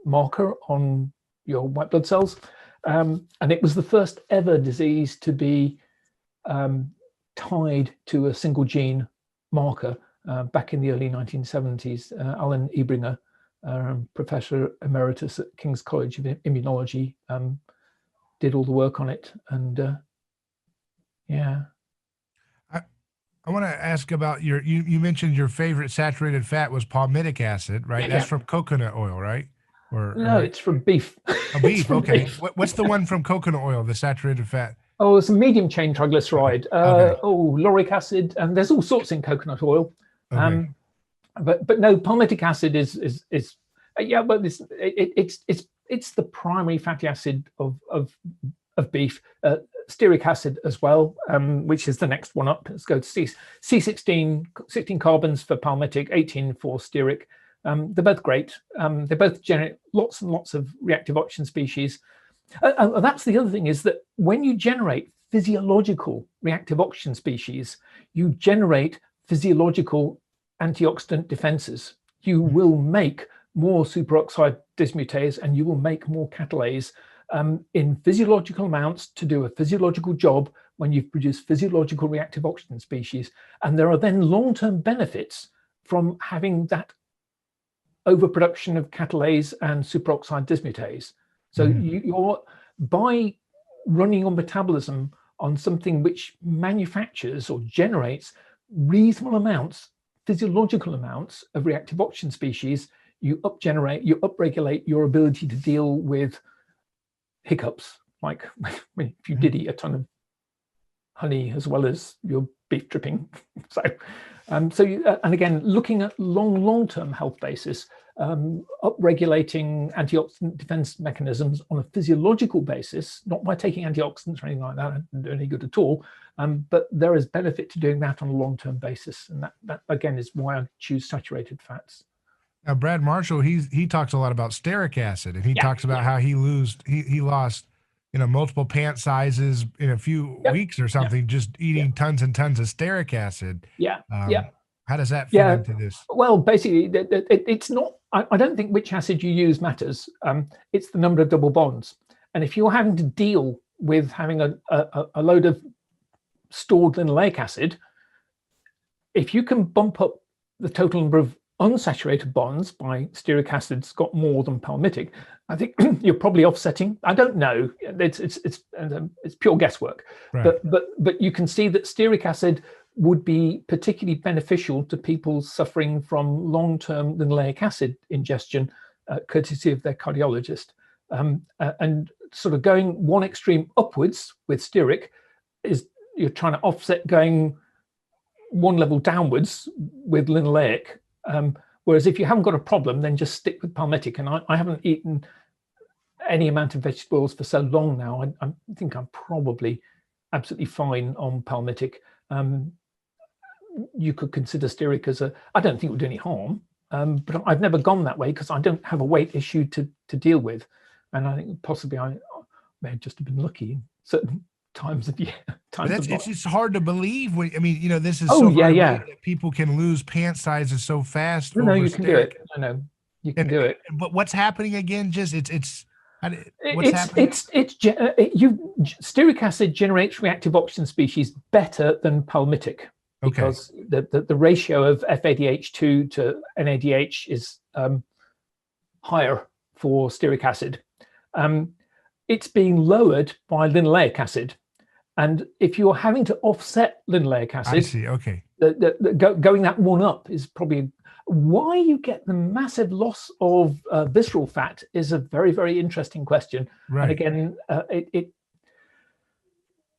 marker on your white blood cells. And it was the first ever disease to be tied to a single gene marker back in the early 1970s. Alan Ebringer, Professor Emeritus at King's College of Immunology, did all the work on it. And I want to ask about you mentioned your favorite saturated fat was palmitic acid, right? That's from coconut oil, right? No, it's from beef. Oh, beef, okay. What's the one from coconut oil, the saturated fat? Oh, it's a medium chain triglyceride. Okay. Lauric acid, and there's all sorts in coconut oil. Okay. But no, palmitic acid is but it's the primary fatty acid of beef. Steric acid as well, which is the next one up. Let's go to C16, 16 carbons for palmitic, 18 for steric. They're both great. They both generate lots and lots of reactive oxygen species. And that's the other thing, is that when you generate physiological reactive oxygen species, you generate physiological antioxidant defenses. You will make more superoxide dismutase, and you will make more catalase in physiological amounts to do a physiological job when you've produced physiological reactive oxygen species. And there are then long-term benefits from having that overproduction of catalase and superoxide dismutase. So you're, by running your metabolism on something which manufactures or generates reasonable amounts, physiological amounts of reactive oxygen species, you upregulate your ability to deal with hiccups, like if you did eat a ton of honey as well as your beef dripping. So, and again, looking at long-term health basis, upregulating antioxidant defense mechanisms on a physiological basis, not by taking antioxidants or anything like that, doesn't do any good at all. But there is benefit to doing that on a long-term basis, and that again is why I choose saturated fats. Now, Brad Marshall, he talks a lot about steric acid, and he talks about how he lost, multiple pant sizes in a few weeks or something, just eating tons and tons of steric acid. How does that fit into this? Well, basically, it's not. I don't think which acid you use matters. It's the number of double bonds, and if you're having to deal with having a load of stored linoleic acid, if you can bump up the total number of unsaturated bonds by steric acid's got more than palmitic, I think you're probably offsetting. I don't know. It's pure guesswork. Right. But you can see that steric acid would be particularly beneficial to people suffering from long-term linoleic acid ingestion, courtesy of their cardiologist. And sort of going one extreme upwards with steric is you're trying to offset going one level downwards with linoleic. Whereas if you haven't got a problem, then just stick with palmitic. And I haven't eaten any amount of vegetable oils for so long now. I think I'm probably absolutely fine on palmitic. You could consider steric as I don't think it would do any harm, but I've never gone that way because I don't have a weight issue to deal with. And I think possibly I may have just been lucky in certain times of year. It's hard to believe. This is so hard that people can lose pant sizes so fast. No, you can do it. No, you can do it. But what's happening again? Just steric acid generates reactive oxygen species better than palmitic because the ratio of FADH2 to NADH is higher for steric acid. It's being lowered by linoleic acid. And if you're having to offset linoleic acid, I see. Okay. Going that one up is probably why you get the massive loss of visceral fat is a very, very interesting question. Right. And again,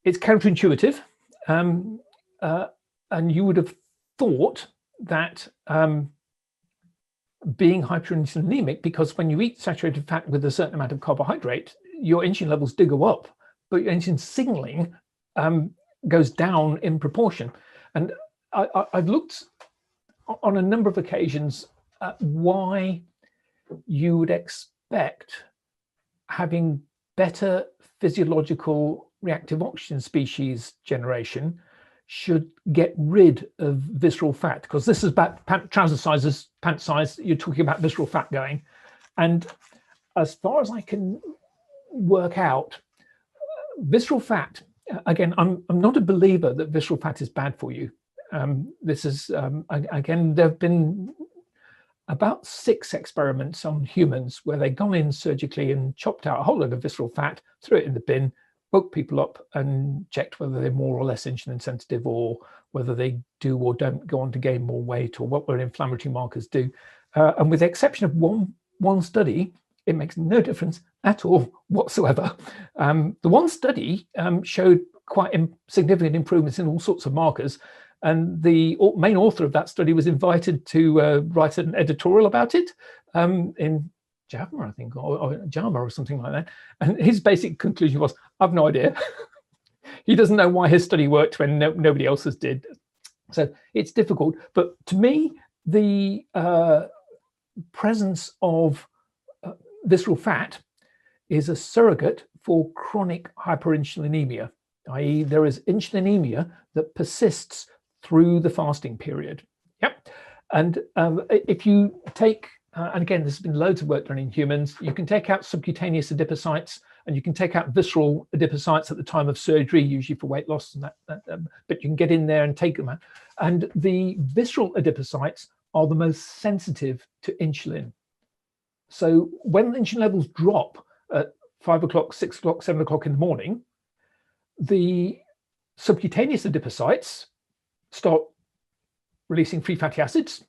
it's counterintuitive. And you would have thought that being hyperinsulinemic, because when you eat saturated fat with a certain amount of carbohydrate, your insulin levels do go up, but your insulin signaling goes down in proportion. And I've looked on a number of occasions at why you would expect having better physiological reactive oxygen species generation should get rid of visceral fat, because this is about trouser sizes, pant size, you're talking about visceral fat going. And as far as I can work out, visceral fat, again, I'm not a believer that visceral fat is bad for you. This is, again, there have been about 6 experiments on humans where they've gone in surgically and chopped out a whole load of visceral fat, threw it in the bin, woke people up and checked whether they're more or less insulin sensitive, or whether they do or don't go on to gain more weight, or what their inflammatory markers do. And with the exception of one study, it makes no difference at all whatsoever. The one study showed quite significant improvements in all sorts of markers. And the main author of that study was invited to write an editorial about it in JAMA, I think, or JAMA or something like that. And his basic conclusion was, I've no idea. He doesn't know why his study worked when nobody else's did. So it's difficult. But to me, the presence of visceral fat is a surrogate for chronic hyperinsulinemia, i.e. there is insulinemia that persists through the fasting period. Yep. And if you take, and again, there's been loads of work done in humans, you can take out subcutaneous adipocytes and you can take out visceral adipocytes at the time of surgery, usually for weight loss, and but you can get in there and take them out. And the visceral adipocytes are the most sensitive to insulin. So when insulin levels drop at 5 o'clock, 6 o'clock, 7 o'clock in the morning, the subcutaneous adipocytes start releasing free fatty acids.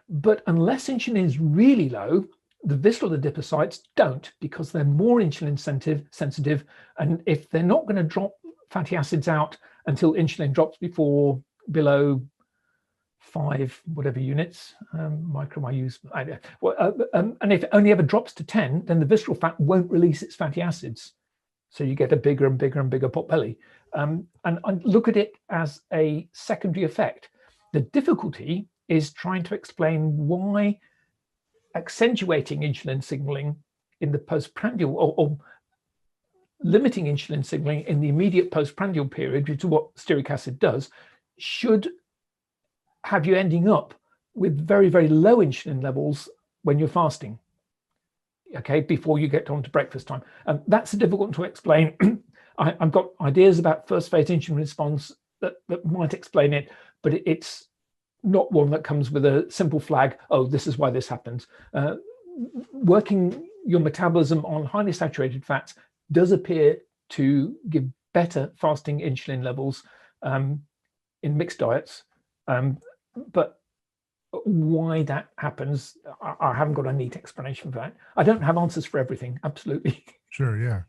But unless insulin is really low, the visceral adipocytes don't, because they're more insulin sensitive. And if they're not going to drop fatty acids out until insulin drops below 5 whatever units, micro I use, and if it only ever drops to 10, then the visceral fat won't release its fatty acids. So you get a bigger and bigger and bigger pot belly. And I look at it as a secondary effect. The difficulty is trying to explain why accentuating insulin signaling in the postprandial, or limiting insulin signaling in the immediate postprandial period, which is what stearic acid does, should have you ending up with very, very low insulin levels when you're fasting, okay, before you get on to breakfast time. That's difficult to explain. I've got ideas about first phase insulin response that might explain it, but it's not one that comes with a simple flag, oh, this is why this happens. Working your metabolism on highly saturated fats does appear to give better fasting insulin levels in mixed diets. But why that happens, I haven't got a neat explanation for that. I don't have answers for everything, absolutely. Sure, yeah.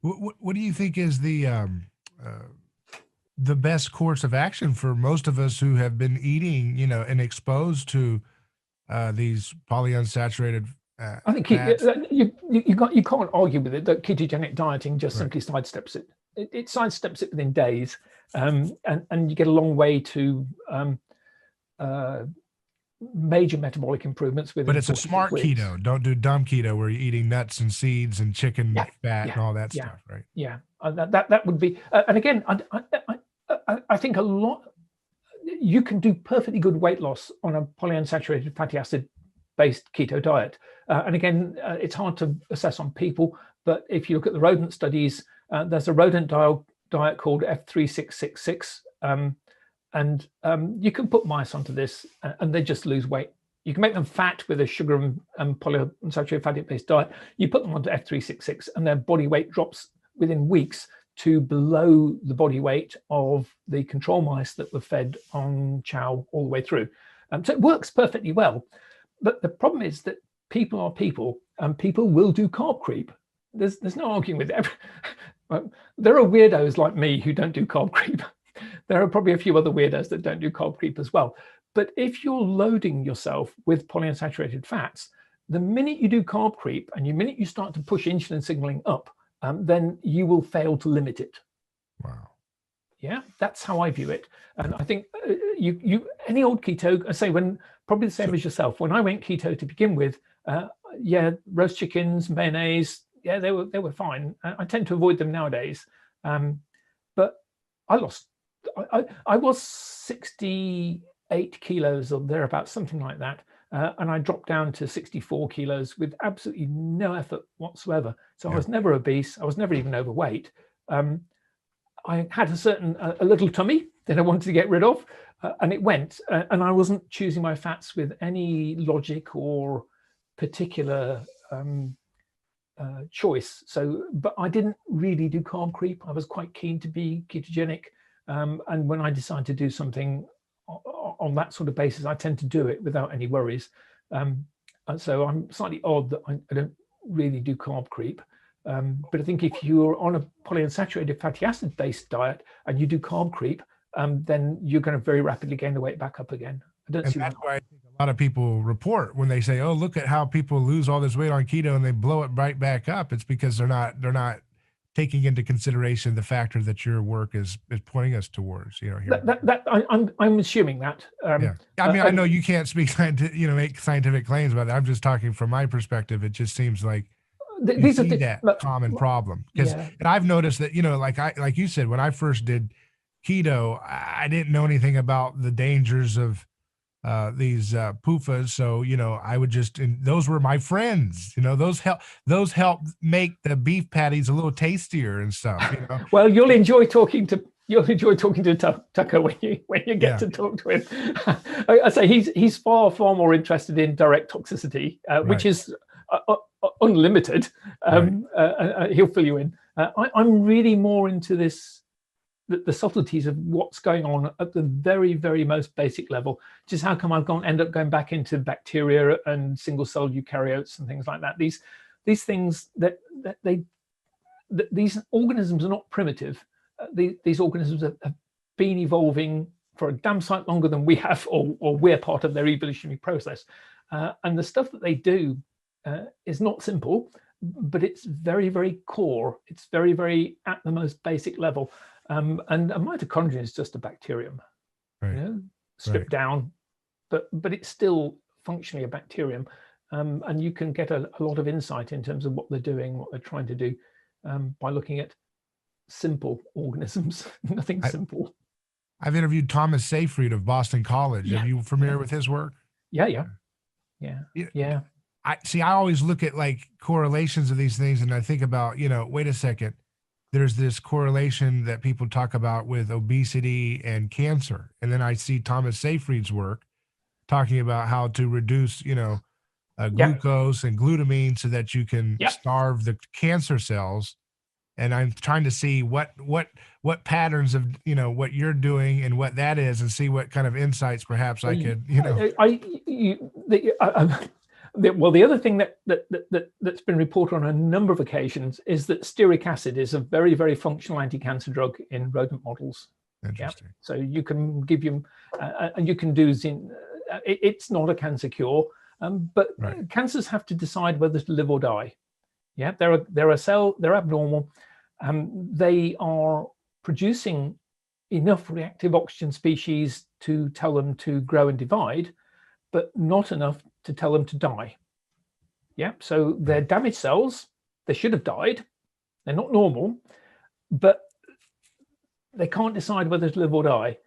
What do you think is the best course of action for most of us who have been eating, and exposed to these polyunsaturated I think you can't argue with it that ketogenic dieting just simply sidesteps it. It sidesteps it within days, and you get a long way to major metabolic improvements. But it's a smart keto. Don't do dumb keto where you're eating nuts and seeds and chicken fat and all that stuff, right? Yeah, that would be. And again, I think a lot. You can do perfectly good weight loss on a polyunsaturated fatty acid based keto diet. And again, it's hard to assess on people, but if you look at the rodent studies, there's a rodent diet called F3666, and you can put mice onto this and they just lose weight. You can make them fat with a sugar and polyunsaturated fatty based diet. You put them onto F366 and their body weight drops within weeks to below the body weight of the control mice that were fed on chow all the way through. So it works perfectly well. But the problem is that people are people, and people will do carb creep. There's no arguing with it. There are weirdos like me who don't do carb creep. There are probably a few other weirdos that don't do carb creep as well. But if you're loading yourself with polyunsaturated fats, the minute you do carb creep and the minute you start to push insulin signaling up, then you will fail to limit it. Wow. Yeah, that's how I view it. And I think you any old keto, I say, when probably the same as yourself. When I went keto to begin with, roast chickens, mayonnaise, they were fine. I tend to avoid them nowadays. But I was 68 kilos or thereabouts, something like that. And I dropped down to 64 kilos with absolutely no effort whatsoever. So I was never obese. I was never even overweight. I had a little tummy that I wanted to get rid of, and it went. And I wasn't choosing my fats with any logic or particular choice. But I didn't really do carb creep. I was quite keen to be ketogenic. And when I decide to do something on that sort of basis, I tend to do it without any worries. And so I'm slightly odd that I don't really do carb creep. But I think if you're on a polyunsaturated fatty acid based diet and you do carb creep, then you're going to very rapidly gain the weight back up again. That's why I think a lot of people report when they say, "Oh, look at how people lose all this weight on keto and they blow it right back up." It's because they're not taking into consideration the factor that your work is pointing us towards, here. I'm assuming that. Yeah. I mean, I know you can't speak make scientific claims about that. I'm just talking from my perspective. It just seems like you see that common problem. And I've noticed that, like you said, when I first did keto, I didn't know anything about the dangers of these PUFAs. So, I would those were my friends, those help make the beef patties a little tastier and stuff, Well, you'll enjoy talking to Tucker when you get to talk to him. I say he's far more interested in direct toxicity, which is unlimited. He'll fill you in. I'm really more into this, the subtleties of what's going on at the very, very most basic level. Just how come I've end up going back into bacteria and single cell eukaryotes and things like that. These things these organisms are not primitive. These organisms have been evolving for a damn sight longer than we have, or we're part of their evolutionary process. And the stuff that they do is not simple, but it's very, very core. It's very, very at the most basic level. And a mitochondrion is just a bacterium, stripped down, but it's still functionally a bacterium. And you can get a lot of insight in terms of what they're doing, what they're trying to do, by looking at simple organisms. Nothing simple. I've interviewed Thomas Seyfried of Boston College. Are you familiar with his work? Yeah. I always look at like correlations of these things, and I think about, wait a second, there's this correlation that people talk about with obesity and cancer. And then I see Thomas Seyfried's work talking about how to reduce, glucose and glutamine so that you can starve the cancer cells. And I'm trying to see what patterns of, what you're doing and what that is, and see what kind of insights perhaps I could, Well, the other thing that's been reported on a number of occasions is that stearic acid is a very, very functional anti-cancer drug in rodent models. Interesting. So you can give them, and you can do it's not a cancer cure, but cancers have to decide whether to live or die. Yeah, they're abnormal. They are producing enough reactive oxygen species to tell them to grow and divide, but not enough to tell them to die. Yeah, so they're damaged cells. They should have died. They're not normal, but they can't decide whether to live or die.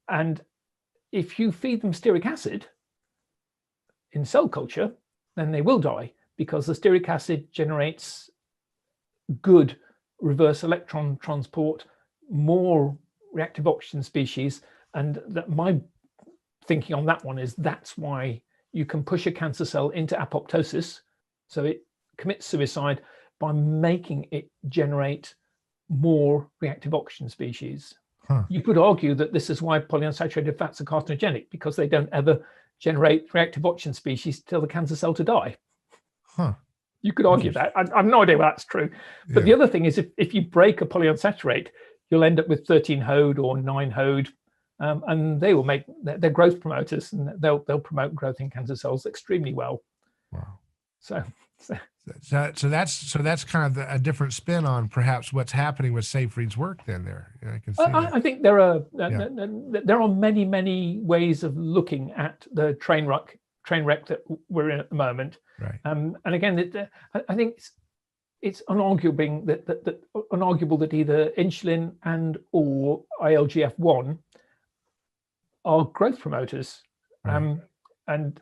And if you feed them stearic acid in cell culture, then they will die, because the stearic acid generates good reverse electron transport, more reactive oxygen species. And my thinking on that one is that's why you can push a cancer cell into apoptosis, so it commits suicide, by making it generate more reactive oxygen species. You could argue that this is why polyunsaturated fats are carcinogenic, because they don't ever generate reactive oxygen species till the cancer cell to die. You could argue that. I have no idea whether that's true. But the other thing is, if you break a polyunsaturated, you'll end up with 13-HODE or 9-HODE, and they will make their growth promoters, and they'll promote growth in cancer cells extremely well. Wow. So that's kind of a different spin on perhaps what's happening with Seyfried's work. Then I can see. I think there are many ways of looking at the train wreck that we're in at the moment. Right. And again, I think it's unarguable that either insulin and or ILGF-1 are growth promoters. Right. And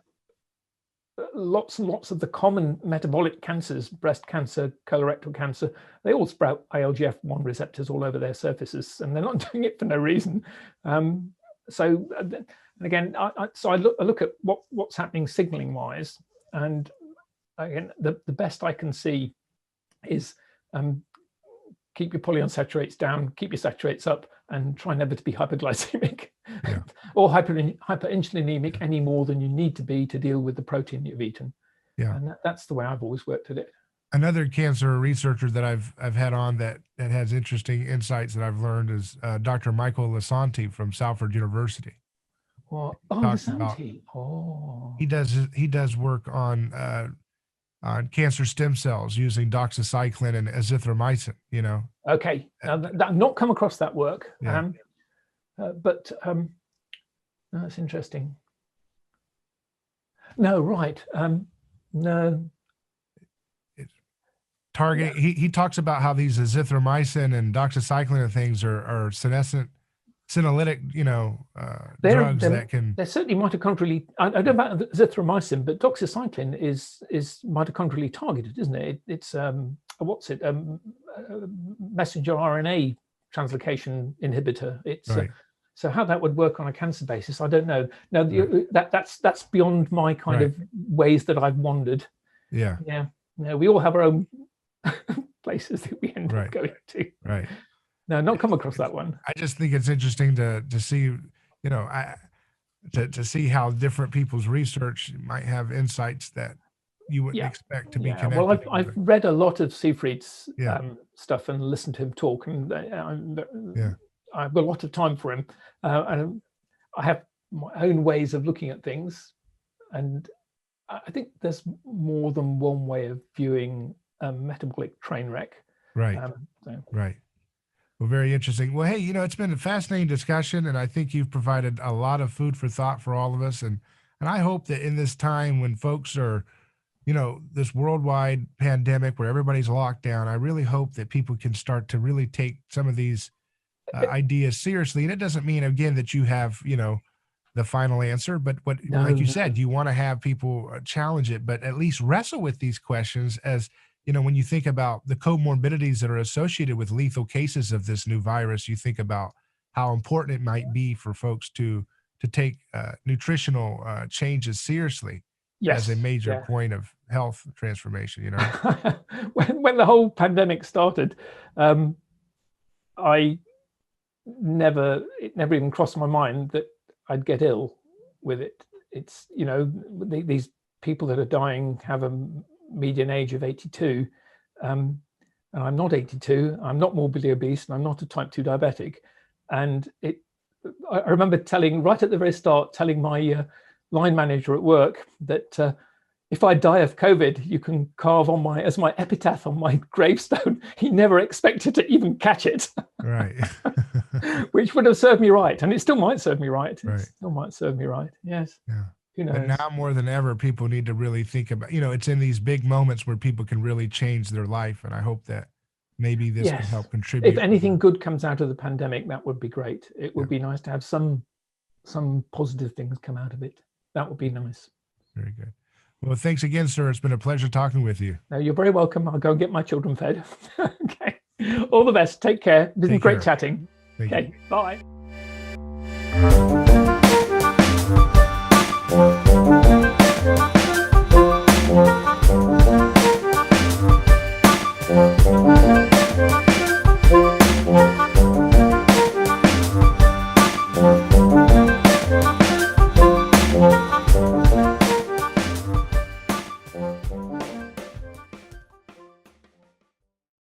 lots and lots of the common metabolic cancers, breast cancer, colorectal cancer, they all sprout ILGF-1 receptors all over their surfaces, and they're not doing it for no reason. So again, I look at what's happening signaling wise, and again, the best I can see is keep your polyunsaturates down, keep your saturates up, and try never to be hyperglycemic or hyperinsulinemic any more than you need to be to deal with the protein you've eaten. Yeah, and that's the way I've always worked at it. Another cancer researcher that I've had on that has interesting insights that I've learned is Dr. Michael Lasanti from Salford University. Well, Lasanti. He does work on on cancer stem cells using doxycycline and azithromycin, you know. Okay, now I've not come across that work, Yeah. but that's interesting. No, right. No. Target. Yeah. He talks about how these azithromycin and doxycycline and things are senolytic, you know, drugs that can. They're certainly mitochondrially. I don't know about azithromycin, but doxycycline is mitochondrially targeted, isn't it? It's what's it? Messenger RNA translocation inhibitor. It's right. So how that would work on a cancer basis, I don't know. Now that's beyond my kind of ways that I've wandered. Yeah. Yeah. No, we all have our own places that we end up going to. Right. No, not come across that one. I just think it's interesting to see, you know, to see how different people's research might have insights that you wouldn't expect to be connected. Well, I've read a lot of Siegfried's stuff and listened to him talk, and I've got a lot of time for him, and I have my own ways of looking at things, and I think there's more than one way of viewing a metabolic train wreck. Right. Right. Well, very interesting. Well, hey, you know, it's been a fascinating discussion, and I think you've provided a lot of food for thought for all of us. And I hope that in this time when folks are, you know, this worldwide pandemic where everybody's locked down, I really hope that people can start to really take some of these ideas seriously. And it doesn't mean, again, that you have, you know, the final answer, but like you said, you want to have people challenge it, but at least wrestle with these questions. As you know, when you think about the comorbidities that are associated with lethal cases of this new virus, you think about how important it might be for folks to take nutritional changes seriously as a major point of health transformation. You know, when the whole pandemic started, it never even crossed my mind that I'd get ill with it. It's, you know, these people that are dying have a median age of 82, and I'm not 82. I'm not morbidly obese, and I'm not a type 2 diabetic. And I remember right at the very start, telling my line manager at work that if I die of COVID, you can carve on as my epitaph on my gravestone. He never expected to even catch it. Right. Which would have served me right. And it still might serve me right. It still might serve me right. Yes. Yeah. Who knows? But now more than ever, people need to really think about, you know, it's in these big moments where people can really change their life. And I hope that maybe this can help contribute. If anything good comes out of the pandemic, that would be great. It would be nice to have some positive things come out of it. That would be nice. Very good. Well, thanks again, sir. It's been a pleasure talking with you. No, you're very welcome. I'll go and get my children fed. Okay. All the best. Take care. It's been great chatting. Okay. Bye.